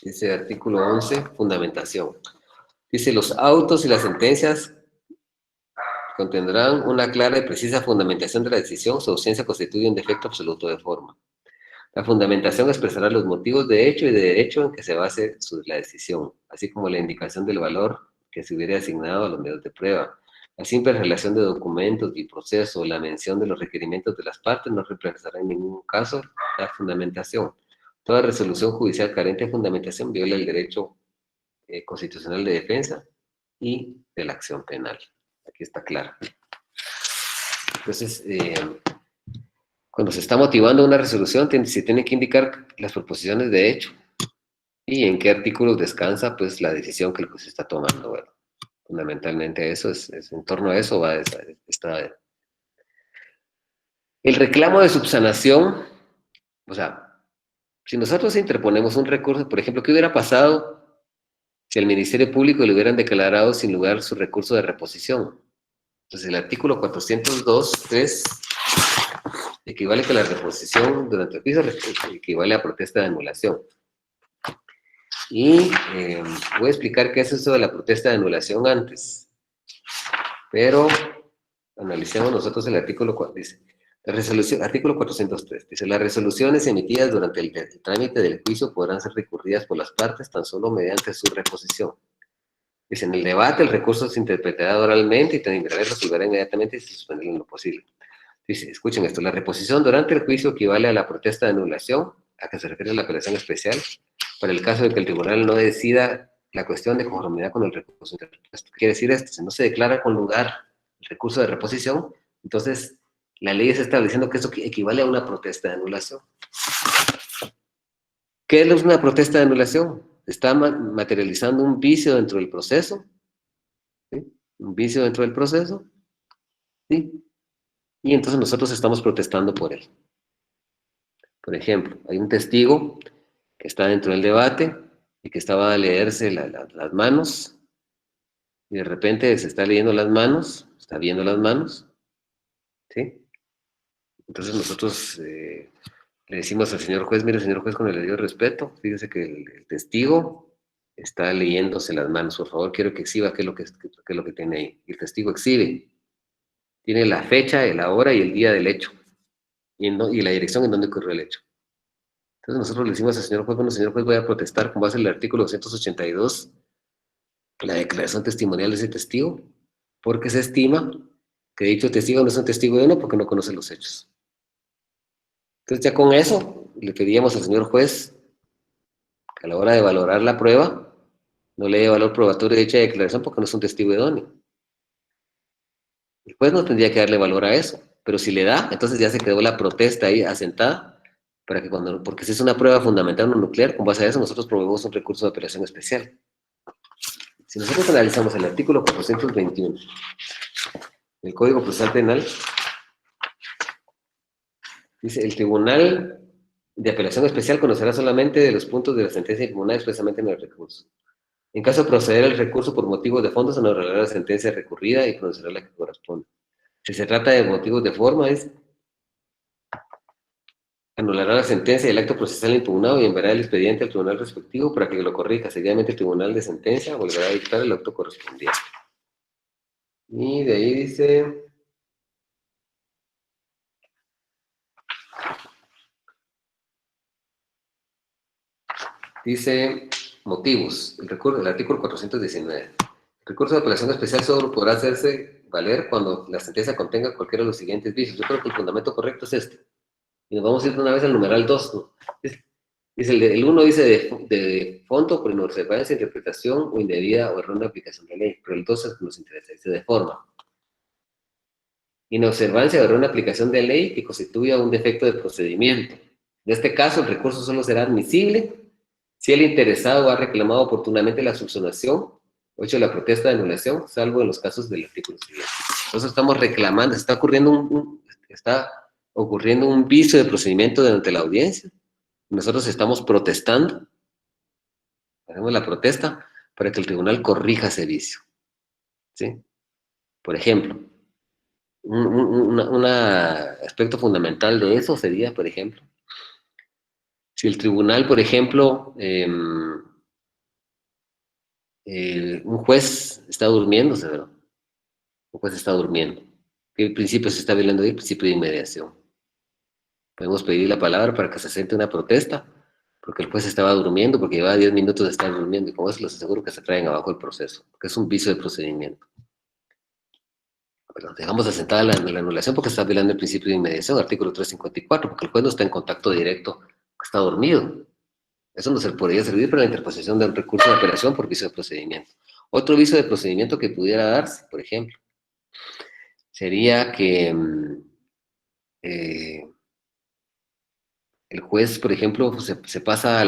ese artículo 11, fundamentación. Dice, los autos y las sentencias contendrán una clara y precisa fundamentación de la decisión. Su ausencia constituye un defecto absoluto de forma. La fundamentación expresará los motivos de hecho y de derecho en que se base la decisión, así como la indicación del valor que se hubiera asignado a los medios de prueba. La simple relación de documentos y proceso, la mención de los requerimientos de las partes no reemplazará en ningún caso la fundamentación. Toda resolución judicial carente de fundamentación viola el derecho constitucional de defensa y de la acción penal. Aquí está claro. Entonces, cuando se está motivando una resolución, se tienen que indicar las proposiciones de hecho y en qué artículos descansa pues la decisión que se está tomando. Bueno, fundamentalmente eso es en torno a eso va el reclamo de subsanación. O sea, si nosotros interponemos un recurso, por ejemplo, ¿qué hubiera pasado si al Ministerio Público le hubieran declarado sin lugar su recurso de reposición? Entonces, el artículo 402.3 equivale que la reposición durante el juicio equivale a protesta de anulación. Y voy a explicar qué es eso de la protesta de anulación antes. Pero analicemos nosotros el artículo 4. Dice, artículo 403. Dice, las resoluciones emitidas durante el trámite del juicio podrán ser recurridas por las partes tan solo mediante su reposición. Dice, en el debate el recurso se interpretará oralmente y tribunal resolverá inmediatamente y se suspenderá en lo posible. Dice, escuchen esto, la reposición durante el juicio equivale a la protesta de anulación, a que se refiere la apelación especial, para el caso de que el tribunal no decida la cuestión de conformidad con el recurso interpuesto. ¿Qué quiere decir esto? Si no se declara con lugar el recurso de reposición, entonces la ley está estableciendo que eso equivale a una protesta de anulación. ¿Qué es una protesta de anulación? Está materializando un vicio dentro del proceso, ¿sí? Un vicio dentro del proceso, ¿sí? Y entonces nosotros estamos protestando por él. Por ejemplo, hay un testigo que está dentro del debate y que estaba a leerse las manos, y de repente se está leyendo las manos, está viendo las manos, ¿sí? Entonces nosotros le decimos al señor juez, mire, señor juez, con el debido respeto, fíjese que el testigo está leyéndose las manos, por favor, quiero que exhiba qué es lo que tiene ahí. Y el testigo exhibe, tiene la fecha, la hora y el día del hecho, y la dirección en donde ocurrió el hecho. Entonces nosotros le decimos al señor juez, bueno, señor juez, voy a protestar con base en el artículo 282, la declaración testimonial de ese testigo, porque se estima que dicho testigo no es un testigo de uno porque no conoce los hechos. Entonces ya con eso le pedíamos al señor juez que a la hora de valorar la prueba no le dé valor probatorio de dicha declaración porque no es un testigo idóneo. El juez no tendría que darle valor a eso, pero si le da, entonces ya se quedó la protesta ahí asentada para que porque si es una prueba fundamental no nuclear, con base a eso nosotros promovemos un recurso de apelación especial. Si nosotros analizamos el artículo 421 del Código Procesal Penal, dice, el Tribunal de Apelación Especial conocerá solamente de los puntos de la sentencia impugnada expresamente en el recurso. En caso de proceder el recurso por motivos de fondo, se anulará la sentencia recurrida y pronunciará la que corresponde. Si se trata de motivos de forma, anulará la sentencia y el acto procesal impugnado y enviará el expediente al tribunal respectivo para que lo corrija. Seguidamente el tribunal de sentencia volverá a dictar el acto correspondiente. Y de ahí dice motivos, el artículo 419. El recurso de apelación especial solo podrá hacerse valer cuando la sentencia contenga cualquiera de los siguientes vicios. Yo creo que el fundamento correcto es este. Y nos vamos a ir de una vez al numeral 2, ¿no? Dice, el 1 dice de fondo por inobservancia, interpretación o indebida o errónea aplicación de ley, pero el 2 es que nos interesa, dice de forma. Inobservancia o errónea aplicación de ley que constituya un defecto de procedimiento. En este caso, el recurso solo será admisible si el interesado ha reclamado oportunamente la subsanación o hecho la protesta de anulación, salvo en los casos del artículo siguiente. Entonces estamos reclamando, está ocurriendo un vicio de procedimiento durante la audiencia. Nosotros estamos protestando, hacemos la protesta para que el tribunal corrija ese vicio, ¿sí? Por ejemplo, un aspecto fundamental de eso sería, por ejemplo, si el tribunal, por ejemplo, un juez está durmiéndose, ¿verdad? Un juez está durmiendo. ¿Qué principio se está violando ahí? El principio de inmediación. Podemos pedir la palabra para que se asiente una protesta, porque el juez estaba durmiendo, porque llevaba 10 minutos de estar durmiendo, y con eso les aseguro que se traen abajo el proceso, porque es un vicio de procedimiento. Pero dejamos asentada la anulación porque está violando el principio de inmediación, artículo 354, porque el juez no está en contacto directo, está dormido. Eso no se podría servir para la interposición de un recurso de apelación por vicio de procedimiento. Otro vicio de procedimiento que pudiera darse, por ejemplo, sería que eh, el juez, por ejemplo, se pasa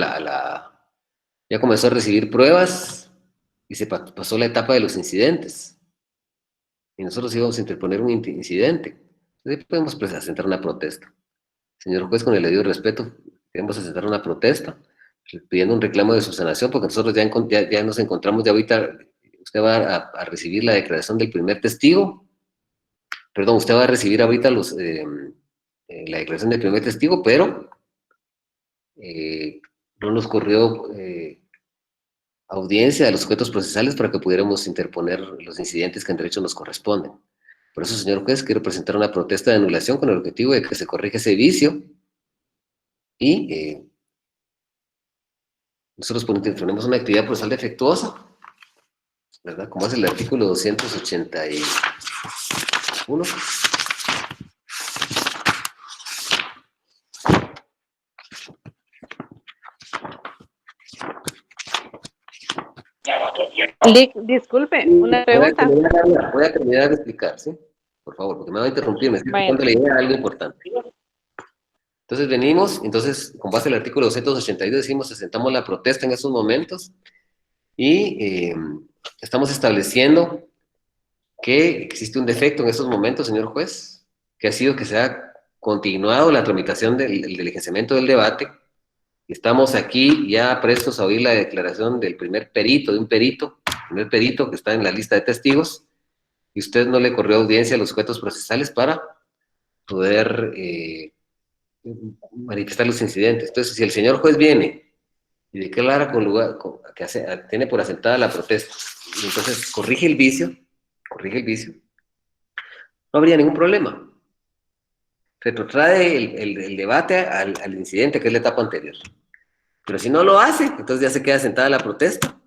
ya comenzó a recibir pruebas y se pasó la etapa de los incidentes. Y nosotros íbamos a interponer un incidente. Entonces podemos presentar una protesta. Señor juez, con el debido respeto, queremos presentar una protesta pidiendo un reclamo de subsanación porque nosotros ya nos encontramos, ya ahorita usted va a recibir la declaración del primer testigo, perdón, usted va a recibir ahorita la declaración del primer testigo, pero no nos corrió audiencia de los sujetos procesales para que pudiéramos interponer los incidentes que en derecho nos corresponden. Por eso, señor juez, quiero presentar una protesta de anulación con el objetivo de que se corrija ese vicio y nosotros tenemos una actividad procesal defectuosa ¿verdad? Como es el artículo 281. Disculpe, una pregunta. Voy a terminar de explicar, ¿sí? Por favor, porque me va a interrumpir, me estoy Bueno, dando la idea de algo importante. Entonces venimos, entonces con base al artículo 282 decimos, asentamos la protesta en esos momentos y estamos estableciendo que existe un defecto en estos momentos, señor juez, que ha sido que se ha continuado la tramitación del diligenciamiento del debate. Estamos aquí ya prestos a oír la declaración del primer perito, de un perito, el primer perito que está en la lista de testigos, y usted no le corrió audiencia a los sujetos procesales para poder manifestar los incidentes. Entonces, si el señor juez viene y declara tiene por asentada la protesta, y entonces corrige el vicio, no habría ningún problema. Retrotrae el debate al incidente, que es la etapa anterior. Pero si no lo hace, entonces ya se queda sentada la protesta.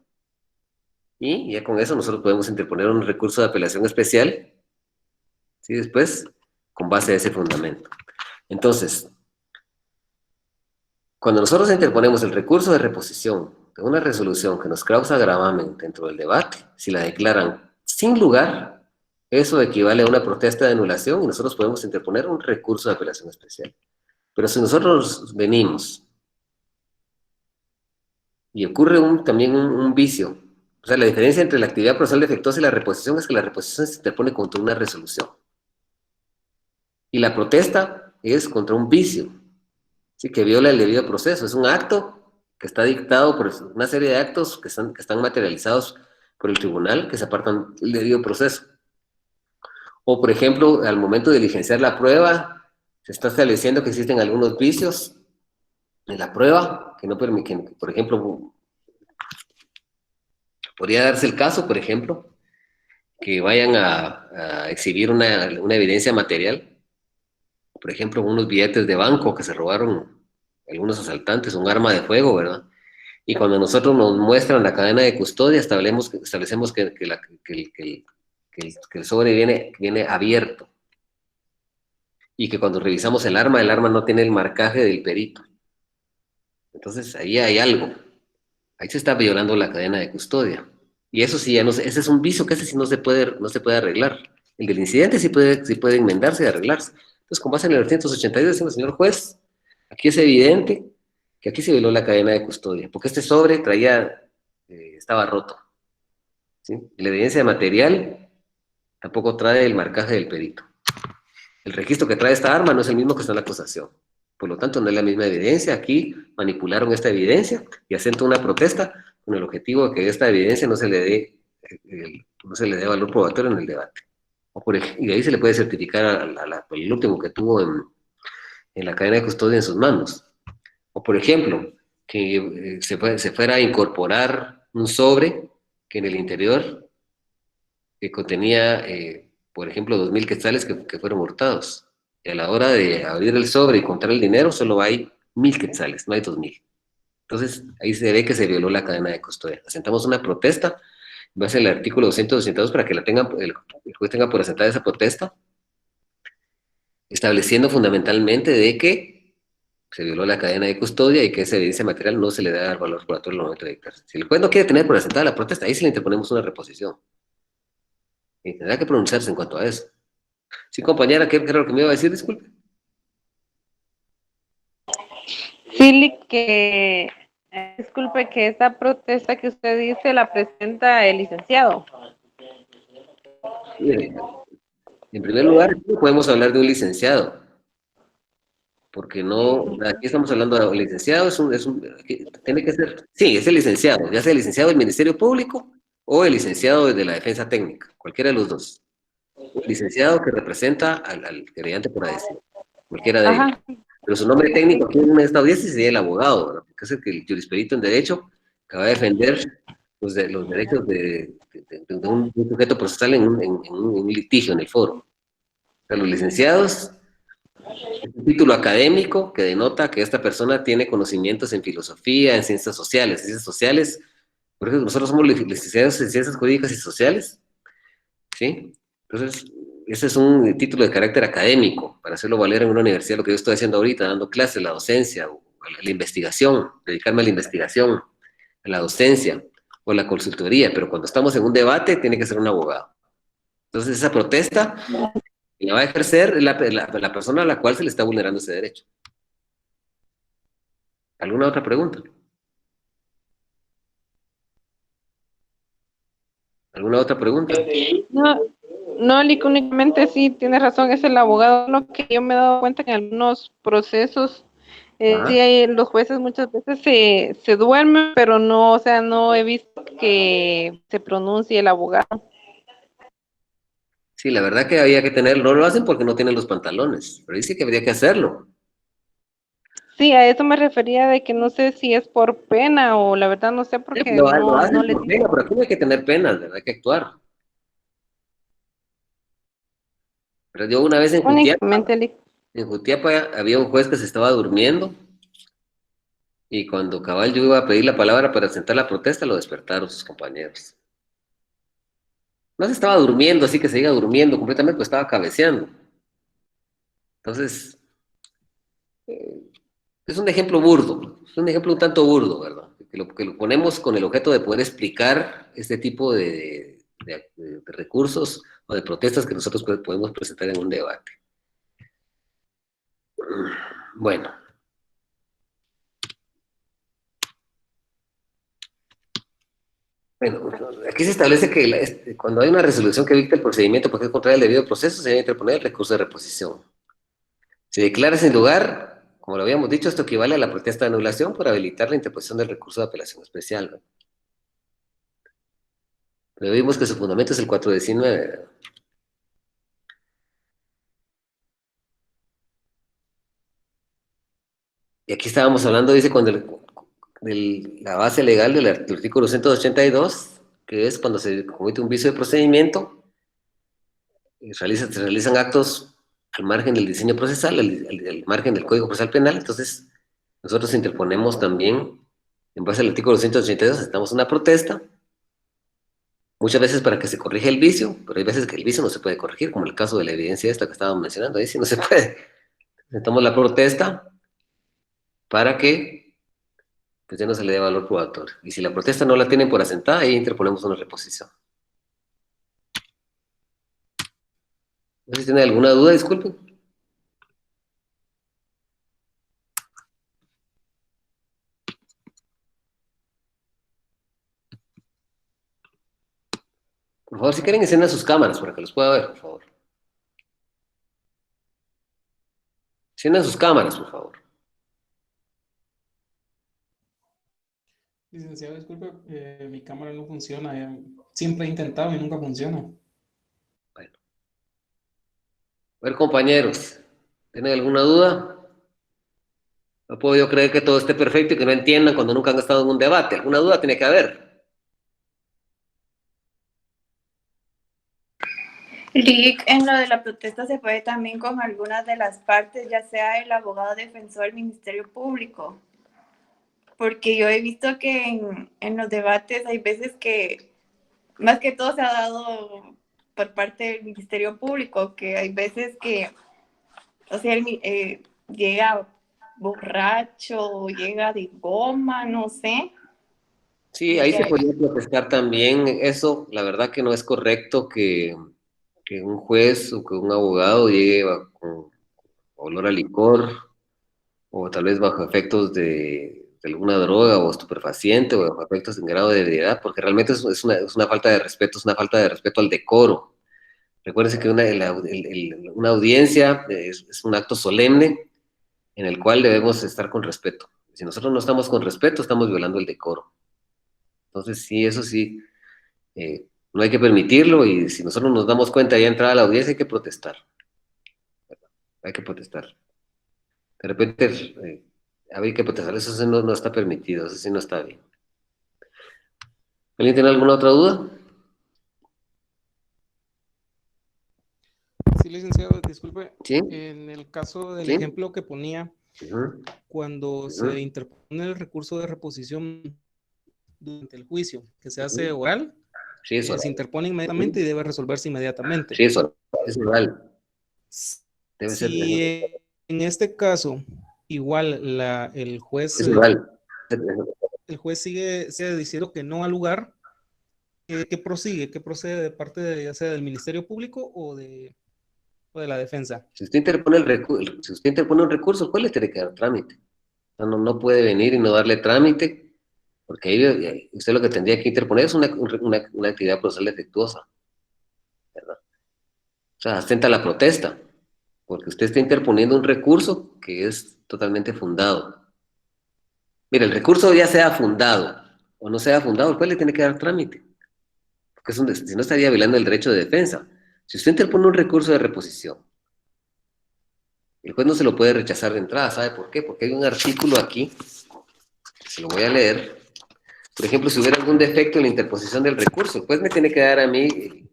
Y ya con eso nosotros podemos interponer un recurso de apelación especial, ¿sí? Después, con base a ese fundamento. Entonces, cuando nosotros interponemos el recurso de reposición de una resolución que nos causa gravamen dentro del debate, si la declaran sin lugar, eso equivale a una protesta de anulación y nosotros podemos interponer un recurso de apelación especial. Pero si nosotros venimos y ocurre también un vicio, o sea, la diferencia entre la actividad procesal defectuosa y la reposición es que la reposición se interpone contra una resolución. Y la protesta es contra un vicio, ¿sí? Que viola el debido proceso. Es un acto que está dictado por una serie de actos que están materializados por el tribunal, que se apartan del debido proceso. O, por ejemplo, al momento de diligenciar la prueba, se está estableciendo que existen algunos vicios en la prueba que no permiten, por ejemplo, podría darse el caso, por ejemplo, que vayan a exhibir una evidencia material, por ejemplo, unos billetes de banco que se robaron algunos asaltantes, un arma de fuego, ¿verdad? Y cuando nosotros nos muestran la cadena de custodia, establecemos que el sobre viene abierto y que cuando revisamos el arma no tiene el marcaje del perito. Entonces ahí hay algo, ahí se está violando la cadena de custodia. Y eso sí, ese es un vicio que ese sí no se puede arreglar. El del incidente sí puede enmendarse y arreglarse. Entonces, con base en el 282, decimos, señor juez, aquí es evidente que aquí se violó la cadena de custodia, porque este sobre estaba roto, ¿sí? La evidencia material tampoco trae el marcaje del perito. El registro que trae esta arma no es el mismo que está en la acusación. Por lo tanto, no es la misma evidencia. Aquí manipularon esta evidencia y asentan una protesta con el objetivo de que esta evidencia no se le dé valor probatorio en el debate. Y de ahí se le puede certificar al último que tuvo en la cadena de custodia en sus manos. O, por ejemplo, que se fuera a incorporar un sobre que en el interior contenía, por ejemplo, 2.000 quetzales que fueron hurtados. Y a la hora de abrir el sobre y contar el dinero, solo hay 1.000 quetzales, no hay 2.000. Entonces, ahí se ve que se violó la cadena de custodia. Asentamos una protesta, va a ser el artículo 282 para que el juez tenga por asentada esa protesta, estableciendo fundamentalmente de que se violó la cadena de custodia y que esa evidencia material no se le da valor probatorio al momento de dictarse. Si el juez no quiere tener por asentada la protesta, ahí sí le interponemos una reposición. Y tendrá que pronunciarse en cuanto a eso. Sí, compañera, ¿qué era lo que me iba a decir? Disculpe. Philip, disculpe, que esta protesta que usted dice la presenta el licenciado. En primer lugar, no podemos hablar de un licenciado, porque no, aquí estamos hablando de un licenciado, tiene que ser, sí, es el licenciado, ya sea el licenciado del Ministerio Público o el licenciado de la Defensa Técnica, cualquiera de los dos. El licenciado que representa al querellante por adhesión, cualquiera de ellos. Ajá. Pero su nombre técnico aquí en esta audiencia sería el abogado, ¿verdad? Porque es el jurisperito en derecho que va a defender los derechos de un sujeto procesal en un litigio, en el foro. O sea, los licenciados es un título académico que denota que esta persona tiene conocimientos en filosofía, en ciencias sociales. Ciencias sociales Por ejemplo, nosotros somos licenciados en Ciencias Jurídicas y Sociales, ¿sí? Entonces, ese es un título de carácter académico, para hacerlo valer en una universidad, lo que yo estoy haciendo ahorita, dando clases, la docencia, o la investigación, dedicarme a la investigación, a la docencia, o a la consultoría, pero cuando estamos en un debate, tiene que ser un abogado. Entonces, esa protesta la va a ejercer la persona a la cual se le está vulnerando ese derecho. ¿Alguna otra pregunta? ¿Alguna otra pregunta? No, no, Lick, únicamente sí, tienes razón, es el abogado. Lo que yo me he dado cuenta que en algunos procesos, sí, Ajá. los jueces muchas veces se duermen, pero no, o sea, no he visto que se pronuncie el abogado. Sí, la verdad que había que tenerlo. No lo hacen porque no tienen los pantalones, pero dice que habría que hacerlo. Sí, a eso me refería de que no sé si es por pena o la verdad no sé Sí, porque lo no hacen les por pena, dicen pero aquí no hay que tener penas, ¿verdad? Hay que actuar. Pero yo una vez únicamente, Lick. En Jutiapa había un juez que se estaba durmiendo y cuando cabal yo iba a pedir la palabra para sentar la protesta, lo despertaron sus compañeros. No se estaba durmiendo, así que se iba durmiendo completamente, pues estaba cabeceando. Entonces, es un ejemplo burdo, es un ejemplo un tanto burdo, ¿verdad? Que lo ponemos con el objeto de poder explicar este tipo de recursos o de protestas que nosotros podemos presentar en un debate. Bueno, bueno, aquí se establece que cuando hay una resolución que dicta el procedimiento porque es contrario al debido proceso, se debe interponer el recurso de reposición. Si declara sin lugar, como lo habíamos dicho, esto equivale a la protesta de anulación por habilitar la interposición del recurso de apelación especial, ¿no? Pero vimos que su fundamento es el 419. Y aquí estábamos hablando, dice, la base legal del artículo 182, que es cuando se comete un vicio de procedimiento, se realizan actos al margen del diseño procesal, al margen del Código Procesal Penal. Entonces, nosotros interponemos también, en base al artículo 182, estamos en una protesta, muchas veces para que se corrija el vicio, pero hay veces que el vicio no se puede corregir, como el caso de la evidencia esta que estábamos mencionando, ahí sí no se puede. Presentamos la protesta para que pues ya no se le dé valor probatorio. Y si la protesta no la tienen por asentada, ahí interponemos una reposición. No sé si tienen alguna duda, disculpen. Por favor, si quieren, enciendan sus cámaras para que los pueda ver, por favor. Enciendan sus cámaras, por favor. Licenciado, disculpe, mi cámara no funciona. Siempre he intentado y nunca funciona. Bueno. A ver, compañeros, ¿tienen alguna duda? No puedo yo creer que todo esté perfecto y que no entiendan cuando nunca han estado en un debate. ¿Alguna duda tiene que haber? Rick, en lo de la protesta se puede también con algunas de las partes, ya sea el abogado defensor, el Ministerio Público, porque yo he visto que en los debates hay veces que más que todo se ha dado por parte del Ministerio Público, que hay veces que, o sea, llega borracho, llega de goma, no sé. Sí, Y ahí se que, podría protestar también. Eso, la verdad que no es correcto que un juez o que un abogado llegue con olor a licor o tal vez bajo efectos de alguna droga o estupefaciente o bajo efectos en grado de ebriedad, porque realmente es una falta de respeto, es una falta de respeto al decoro. Recuérdense que una audiencia es un acto solemne en el cual debemos estar con respeto. Si nosotros no estamos con respeto, estamos violando el decoro. Entonces, sí, eso sí, no hay que permitirlo y si nosotros nos damos cuenta ya entrada a la audiencia, hay que protestar. Hay que protestar. De repente, hay que protestar, eso sí no está permitido, eso sí no está bien. ¿Alguien tiene alguna otra duda? Sí, licenciado, disculpe, ¿Sí? en el caso del ¿Sí? ejemplo que ponía, Uh -huh. cuando Uh se -huh. interpone el recurso de reposición, durante el juicio, que se hace oral, Sí, eso. se interpone inmediatamente y debe resolverse inmediatamente. Sí, eso es oral. Debe ser. Si en este caso, igual el Es juez oral. sigue diciendo que no al lugar, ¿qué prosigue? ¿Qué procede de parte de, ya sea del Ministerio Público o de la defensa? Si usted interpone un recurso, el juez le tiene que dar trámite. O sea, no puede venir y no darle trámite, porque ahí usted lo que tendría que interponer es una actividad procesal defectuosa, ¿verdad? O sea, atenta a la protesta, porque usted está interponiendo un recurso que es totalmente fundado. Mira, el recurso ya sea fundado o no sea fundado, el juez le tiene que dar trámite, porque si no estaría violando el derecho de defensa. Si usted interpone un recurso de reposición, el juez no se lo puede rechazar de entrada, ¿sabe por qué? Porque hay un artículo aquí, se lo voy a leer. Por ejemplo, si hubiera algún defecto en la interposición del recurso, el juez me tiene que dar a mí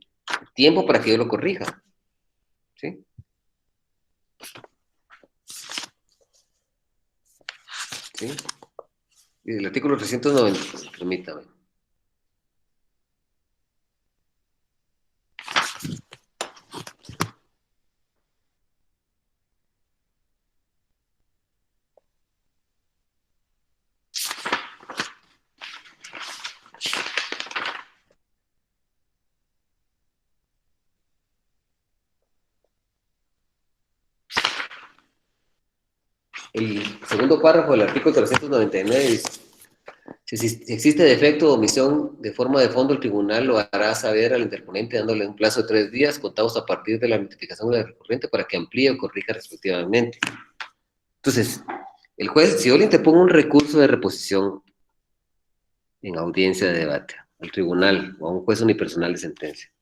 tiempo para que yo lo corrija. ¿Sí? ¿Sí? Y el artículo 390, permítame. El segundo párrafo del artículo 399 dice: si existe defecto o omisión de forma de fondo, el tribunal lo hará saber al interponente dándole un plazo de 3 días contados a partir de la notificación del recurrente para que amplíe o corrija respectivamente. Entonces, el juez, si yo le interpongo un recurso de reposición en audiencia de debate al tribunal o a un juez unipersonal de sentencia,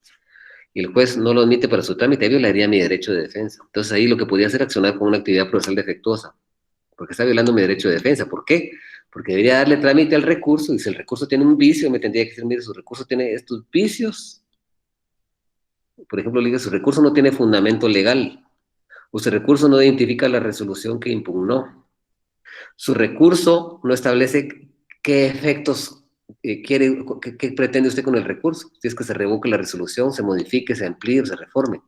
y el juez no lo admite para su trámite, violaría mi derecho de defensa. Entonces ahí lo que podría hacer es accionar con una actividad procesal defectuosa, porque está violando mi derecho de defensa. ¿Por qué? Porque debería darle trámite al recurso, y si el recurso tiene un vicio, me tendría que decir: mire, su recurso tiene estos vicios. Por ejemplo, le digo: su recurso no tiene fundamento legal, o su recurso no identifica la resolución que impugnó, su recurso no establece qué efectos qué pretende usted con el recurso, si es que se revoque la resolución, se modifique, se amplíe o se reforme.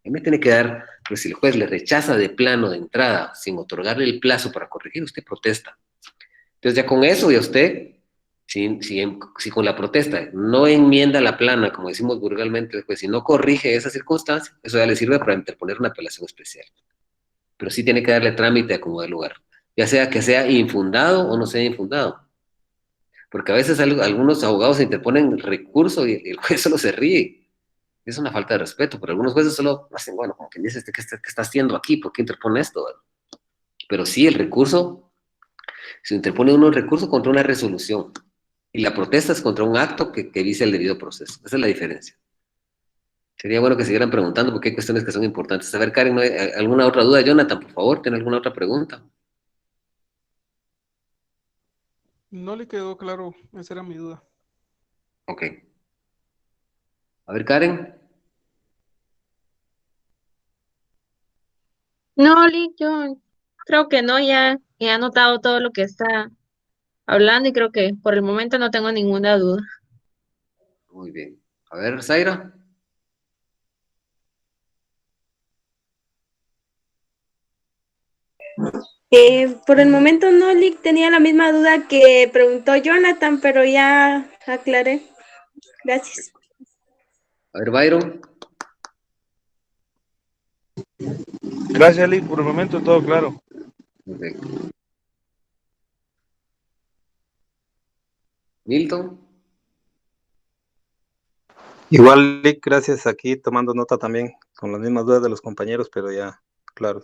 Ahí me tiene que dar, pero si el juez le rechaza de plano de entrada, sin otorgarle el plazo para corregir, usted protesta. Entonces ya con eso, ya usted, si con la protesta no enmienda la plana, como decimos vulgarmente, pues si no corrige esa circunstancia, eso ya le sirve para interponer una apelación especial. Pero sí tiene que darle trámite a como de lugar, ya sea que sea infundado o no sea infundado. Porque a veces algunos abogados se interponen recurso y el juez solo se ríe. Es una falta de respeto, pero algunos jueces solo hacen, bueno, como quien dice: ¿qué está haciendo aquí? ¿Por qué interpone esto? Pero sí, el recurso, se interpone uno el recurso contra una resolución, y la protesta es contra un acto que dice el debido proceso. Esa es la diferencia. Sería bueno que siguieran preguntando, porque hay cuestiones que son importantes. A ver, Karen, ¿no hay alguna otra duda? Jonathan, por favor, ¿tiene alguna otra pregunta? No le quedó claro, esa era mi duda. Ok. A ver, Karen. No, Lick, yo creo que no, ya he anotado todo lo que está hablando y creo que por el momento no tengo ninguna duda. Muy bien. A ver, Zaira. Por el momento no, Lick, tenía la misma duda que preguntó Jonathan, pero ya aclaré. Gracias. A ver, Byron. Gracias, Lick, por el momento todo claro. Perfecto. Milton. Igual, Lick, gracias, aquí tomando nota también, con las mismas dudas de los compañeros, pero ya, claro.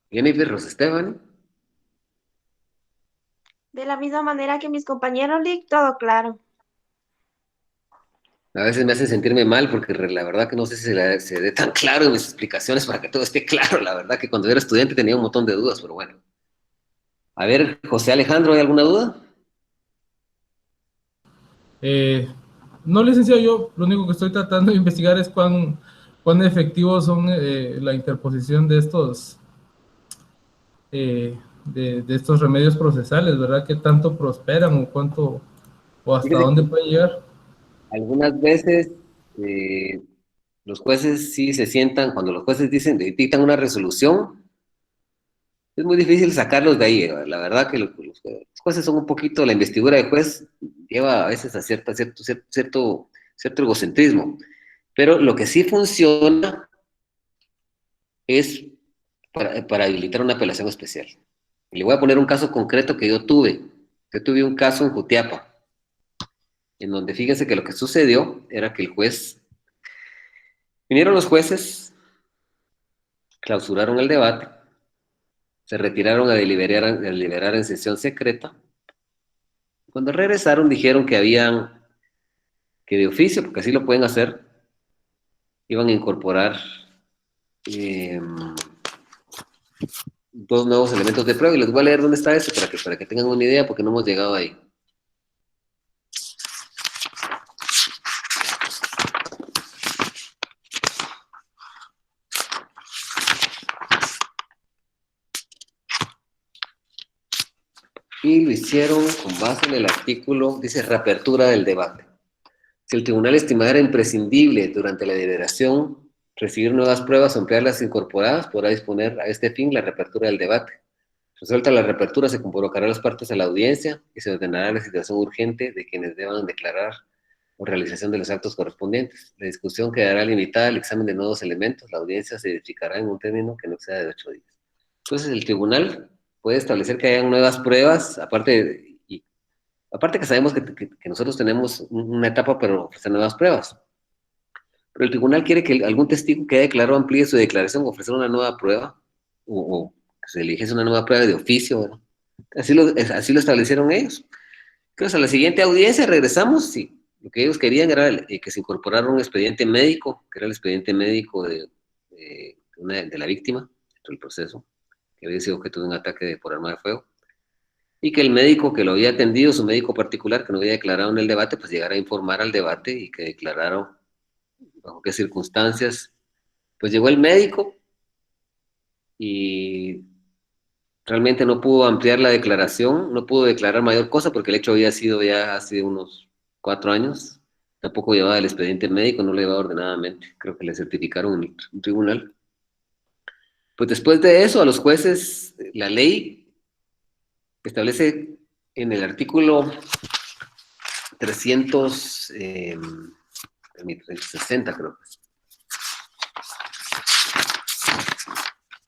Jennifer Rosesteban. De la misma manera que mis compañeros, Lick, todo claro. A veces me hacen sentirme mal porque la verdad que no sé si se dé tan claro en mis explicaciones para que todo esté claro. La verdad que cuando era estudiante tenía un montón de dudas, pero bueno. A ver, José Alejandro, ¿hay alguna duda? No, licenciado, yo lo único que estoy tratando de investigar es cuán efectivos son la interposición de estos de estos remedios procesales, ¿verdad? ¿Qué tanto prosperan o cuánto ¿O hasta Fíjese dónde que puede llegar? algunas veces los jueces sí se sientan, cuando los jueces dictan una resolución, es muy difícil sacarlos de ahí. La verdad que los jueces son un poquito, la investidura de juez lleva a veces a cierto egocentrismo. Pero lo que sí funciona es para habilitar una apelación especial. Y le voy a poner un caso concreto que yo tuve. Yo tuve un caso en Jutiapa, en donde fíjense que lo que sucedió era que vinieron los jueces, clausuraron el debate, se retiraron a deliberar en sesión secreta. Cuando regresaron dijeron que de oficio, porque así lo pueden hacer, iban a incorporar eh, dos nuevos elementos de prueba, y les voy a leer dónde está eso para que tengan una idea, porque no hemos llegado ahí. Y lo hicieron con base en el artículo, dice, reapertura del debate. Si el tribunal estimara imprescindible durante la deliberación recibir nuevas pruebas o emplearlas incorporadas, podrá disponer a este fin la reapertura del debate. Resuelta la reapertura, se convocará a las partes a la audiencia y se ordenará la situación urgente de quienes deban declarar o realización de los actos correspondientes. La discusión quedará limitada al examen de nuevos elementos. La audiencia se edificará en un término que no exceda de 8 días. Entonces, el tribunal puede establecer que hayan nuevas pruebas, aparte que sabemos que nosotros tenemos una etapa para ofrecer nuevas pruebas. Pero el tribunal quiere que algún testigo que haya declarado amplíe su declaración, ofrecer una nueva prueba, o que se eligiese una nueva prueba de oficio, ¿verdad? Así lo establecieron ellos. Entonces, a la siguiente audiencia regresamos, y lo que ellos querían era que se incorporara un expediente médico, que era el expediente médico de la víctima, dentro del proceso, que había sido objeto de un ataque por arma de fuego, y que el médico que lo había atendido, su médico particular, que no había declarado en el debate, pues llegara a informar al debate y que declararon bajo qué circunstancias. Pues llegó el médico y realmente no pudo ampliar la declaración, no pudo declarar mayor cosa porque el hecho había sido ya hace unos 4 años. Tampoco llevaba el expediente médico, no lo llevaba ordenadamente. Creo que le certificaron en el tribunal. Pues después de eso, a los jueces, la ley establece en el artículo 360, creo.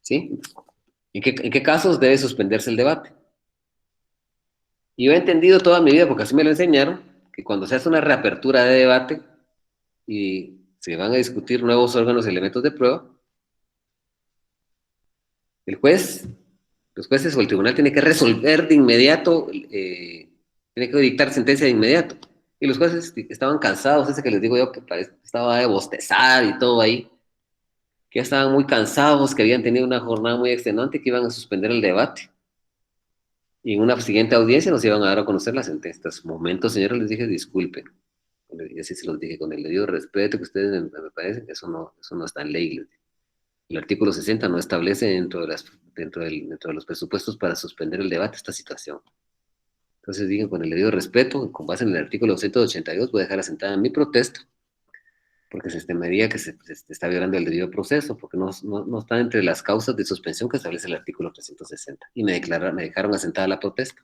¿Sí? ¿En qué casos debe suspenderse el debate? Y yo he entendido toda mi vida, porque así me lo enseñaron, que cuando se hace una reapertura de debate y se van a discutir nuevos órganos y elementos de prueba, los jueces o el tribunal tiene que resolver de inmediato, tiene que dictar sentencia de inmediato. Y los jueces estaban cansados, ese que les digo yo que estaba de bostezar y todo ahí, que ya estaban muy cansados, que habían tenido una jornada muy extenuante, que iban a suspender el debate. Y en una siguiente audiencia nos iban a dar a conocer las sentencias. En ese momento, señores, les dije, disculpen. Y así se los dije, con el debido respeto que ustedes me parecen, eso no está en ley. El artículo 60 no establece dentro de los presupuestos para suspender el debate esta situación. Entonces, digan, con el debido respeto, con base en el artículo 182, voy a dejar asentada mi protesta, porque se estimaría que se está violando el debido proceso, porque no está entre las causas de suspensión que establece el artículo 360. Y me dejaron asentada la protesta.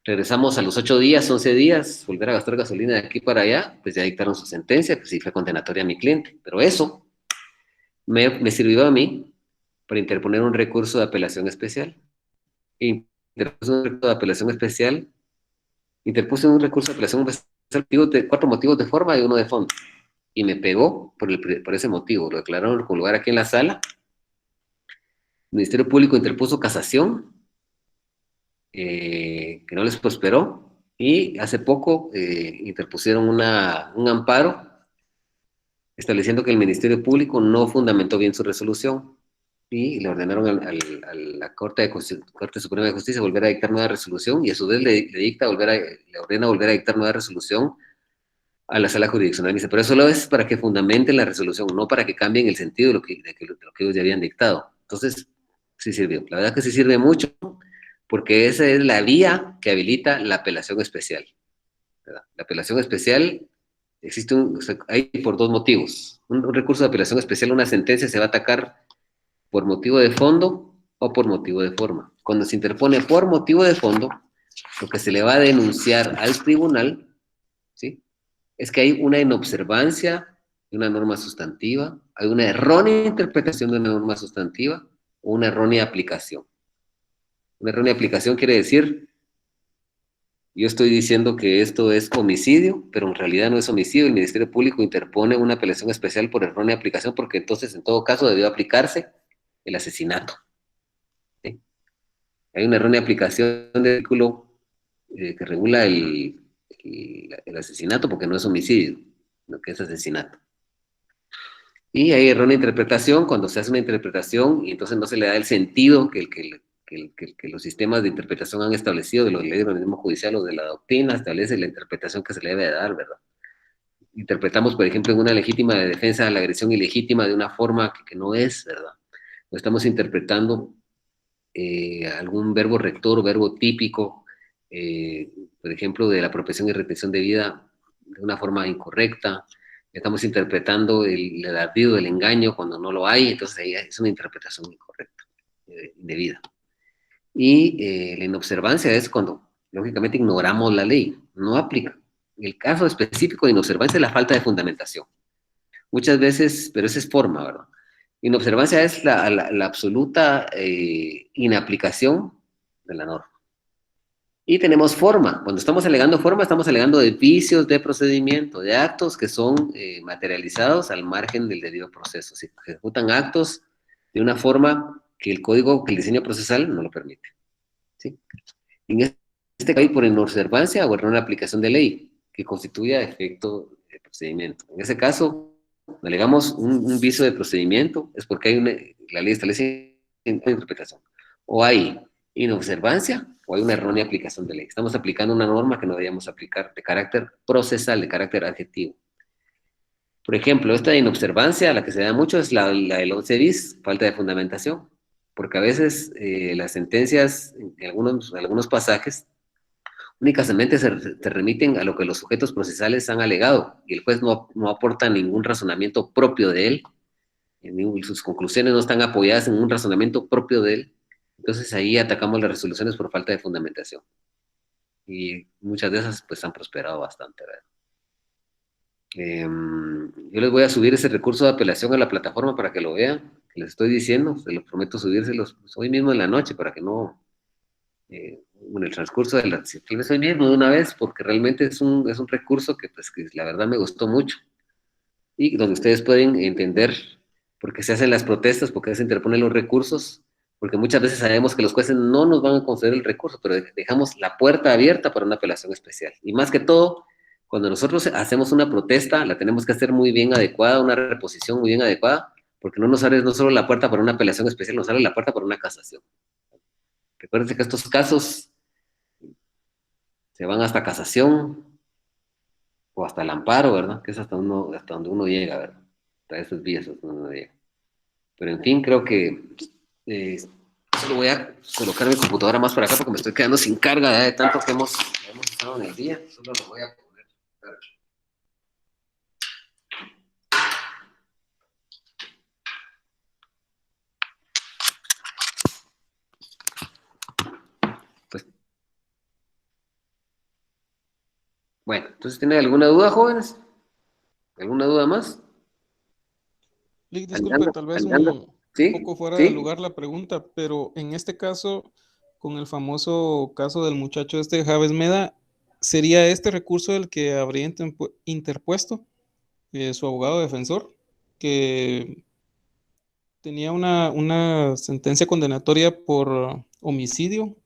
Regresamos a los 8 días, 11 días, volver a gastar gasolina de aquí para allá, pues ya dictaron su sentencia, pues sí fue condenatoria a mi cliente. Pero eso me sirvió a mí para interponer un recurso de apelación especial. Interpuse un recurso de apelación especial de 4 motivos de forma y 1 de fondo. Y me pegó por ese motivo. Lo declararon con lugar aquí en la sala. El Ministerio Público interpuso casación, que no les prosperó, y hace poco interpusieron un amparo estableciendo que el Ministerio Público no fundamentó bien su resolución y le ordenaron a la Corte Suprema de Justicia volver a dictar nueva resolución, y a su vez le ordena volver a dictar nueva resolución a la sala jurisdiccional. Dice, pero eso lo es para que fundamenten la resolución, no para que cambien el sentido de lo que ellos ya habían dictado. Entonces, sí sirvió. La verdad que sí sirve mucho, porque esa es la vía que habilita la apelación especial. ¿verdad? La apelación especial existe hay por dos motivos. Un recurso de apelación especial, una sentencia se va a atacar por motivo de fondo o por motivo de forma. Cuando se interpone por motivo de fondo, lo que se le va a denunciar al tribunal, ¿sí?, es que hay una inobservancia de una norma sustantiva, hay una errónea interpretación de una norma sustantiva o una errónea aplicación. Una errónea aplicación quiere decir, yo estoy diciendo que esto es homicidio, pero en realidad no es homicidio. El Ministerio Público interpone una apelación especial por errónea aplicación, porque entonces, en todo caso, debió aplicarse el asesinato. ¿Sí? Hay una errónea aplicación del artículo que regula el asesinato, porque no es homicidio, sino que es asesinato. Y hay errónea interpretación cuando se hace una interpretación y entonces no se le da el sentido que los sistemas de interpretación han establecido, de los leyes del organismo judicial o de la doctrina, establece la interpretación que se le debe dar, ¿verdad? Interpretamos, por ejemplo, en una legítima de defensa de la agresión ilegítima de una forma que no es, ¿verdad? No estamos interpretando algún verbo rector o verbo típico, por ejemplo, de la apropiación y retención de vida de una forma incorrecta. Estamos interpretando el ardid, el engaño cuando no lo hay, entonces ahí es una interpretación incorrecta, indebida. Y la inobservancia es cuando, lógicamente, ignoramos la ley, no aplica. El caso específico de inobservancia es la falta de fundamentación. Muchas veces, pero esa es forma, ¿verdad? Inobservancia es la absoluta inaplicación de la norma. Y tenemos forma. Cuando estamos alegando forma, estamos alegando de vicios de procedimiento, de actos que son materializados al margen del debido proceso. Se ejecutan actos de una forma que el código, que el diseño procesal no lo permite. ¿Sí? En este caso, por inobservancia o errónea aplicación de ley, que constituya efecto de procedimiento. En ese caso, alegamos un vicio de procedimiento, es porque hay la ley establece una interpretación. O hay inobservancia o hay una errónea aplicación de ley. Estamos aplicando una norma que no deberíamos aplicar de carácter procesal, de carácter adjetivo. Por ejemplo, esta inobservancia, la que se da mucho es la del 11 bis, falta de fundamentación, porque a veces las sentencias, en algunos pasajes, únicamente se remiten a lo que los sujetos procesales han alegado, y el juez no aporta ningún razonamiento propio de él, sus conclusiones no están apoyadas en un razonamiento propio de él. Entonces ahí atacamos las resoluciones por falta de fundamentación. Y muchas de esas pues han prosperado bastante, ¿verdad? Yo les voy a subir ese recurso de apelación a la plataforma para que lo vean, que les estoy diciendo, se los prometo subírselos hoy mismo en la noche para que no, en el transcurso de la, si hoy mismo de una vez, porque realmente es un recurso que pues que la verdad me gustó mucho y donde ustedes pueden entender por qué se hacen las protestas, por qué se interponen los recursos, porque muchas veces sabemos que los jueces no nos van a conceder el recurso, pero dejamos la puerta abierta para una apelación especial. Y más que todo, cuando nosotros hacemos una protesta, la tenemos que hacer muy bien adecuada, una reposición muy bien adecuada, porque no nos abre no solo la puerta para una apelación especial, nos abre la puerta para una casación. Recuerden que estos casos se van hasta casación o hasta el amparo, ¿verdad? Que es hasta donde uno llega, ¿verdad? Hasta esas vías hasta donde uno llega. Pero en fin, creo que solo voy a colocar mi computadora más para acá porque me estoy quedando sin carga de tanto que hemos estado en el día. Solo lo voy a poner. Pues, bueno, entonces, ¿tienen alguna duda, jóvenes? ¿Alguna duda más? Lick, disculpe, tal vez ¿Sí? un poco fuera ¿Sí? de lugar la pregunta, pero en este caso, con el famoso caso del muchacho Javes Meda, ¿sería este recurso el que habría interpuesto su abogado defensor, que tenía una sentencia condenatoria por homicidio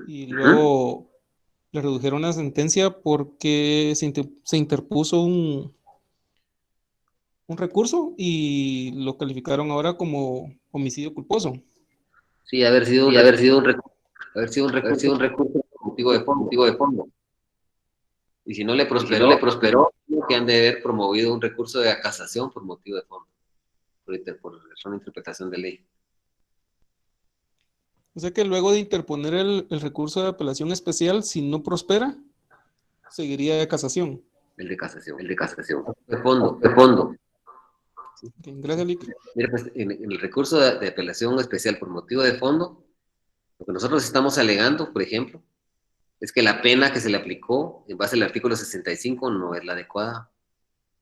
y luego le redujeron la sentencia porque se interpuso un recurso y lo calificaron ahora como homicidio culposo? Sí, haber sido un recurso por motivo de fondo. Y si no le prosperó, que han de haber promovido un recurso de casación por motivo de fondo, por una interpretación de ley. O sea que luego de interponer el recurso de apelación especial, si no prospera, seguiría de casación. El de casación. De fondo. Ok, gracias, Lick. Mira, pues en el recurso de apelación especial por motivo de fondo, lo que nosotros estamos alegando, por ejemplo, es que la pena que se le aplicó en base al artículo 65 no es la adecuada,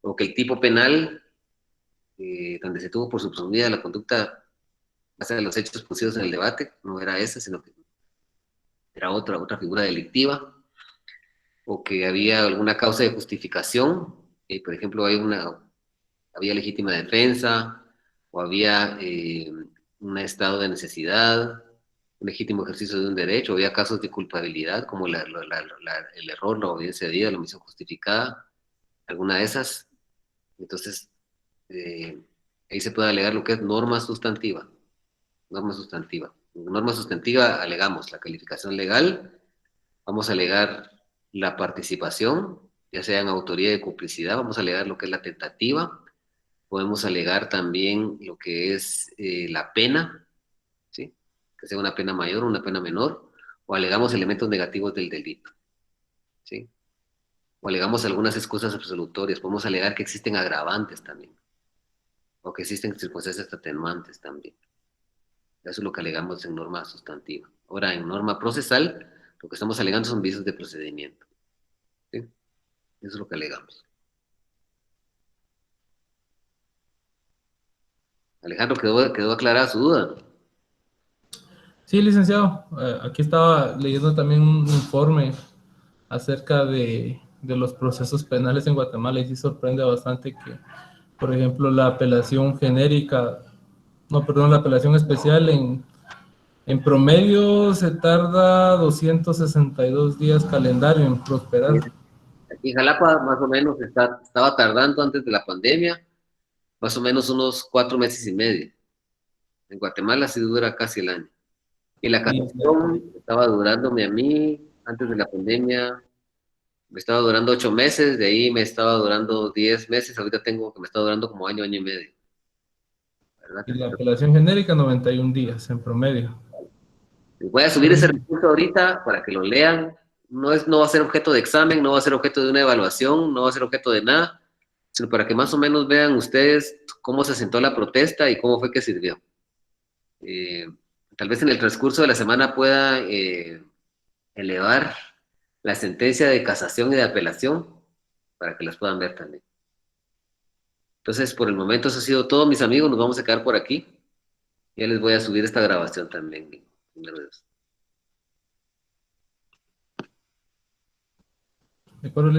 o que el tipo penal, donde se tuvo por subsumida la conducta base a los hechos puestos en el debate, no era esa, sino que era otra figura delictiva, o que había alguna causa de justificación, por ejemplo, había legítima defensa, o había un estado de necesidad, un legítimo ejercicio de un derecho, o había casos de culpabilidad, como el error, la obediencia debida, la omisión justificada, alguna de esas. Entonces, ahí se puede alegar lo que es norma sustantiva. Norma sustantiva. En norma sustantiva alegamos la calificación legal, vamos a alegar la participación, ya sea en autoría de complicidad, vamos a alegar lo que es la tentativa, podemos alegar también lo que es la pena, ¿sí? Que sea una pena mayor o una pena menor, o alegamos elementos negativos del delito, ¿sí? O alegamos algunas excusas absolutorias, podemos alegar que existen agravantes también, o que existen circunstancias atenuantes también. Eso es lo que alegamos en norma sustantiva. Ahora, en norma procesal, lo que estamos alegando son vicios de procedimiento, ¿sí? Eso es lo que alegamos. Alejandro, ¿quedó aclarada su duda? Sí, licenciado. Aquí estaba leyendo también un informe acerca de los procesos penales en Guatemala y sí sorprende bastante que, por ejemplo, la apelación genérica, no, perdón, la apelación especial en promedio se tarda 262 días calendario en prosperar. Aquí en Jalapa más o menos estaba tardando antes de la pandemia, más o menos unos 4 meses y medio. En Guatemala sí dura casi el año. Y la casación estaba durándome a mí, antes de la pandemia, me estaba durando 8 meses, de ahí me estaba durando 10 meses, ahorita tengo que me está durando como año y medio. ¿Verdad? Y la apelación genérica 91 días en promedio. Voy a subir ese recurso ahorita para que lo lean. No va a ser objeto de examen, no va a ser objeto de una evaluación, no va a ser objeto de nada, sino para que más o menos vean ustedes cómo se sentó la protesta y cómo fue que sirvió. Tal vez en el transcurso de la semana pueda elevar la sentencia de casación y de apelación para que las puedan ver también. Entonces, por el momento eso ha sido todo, mis amigos, nos vamos a quedar por aquí. Ya les voy a subir esta grabación también. De acuerdo,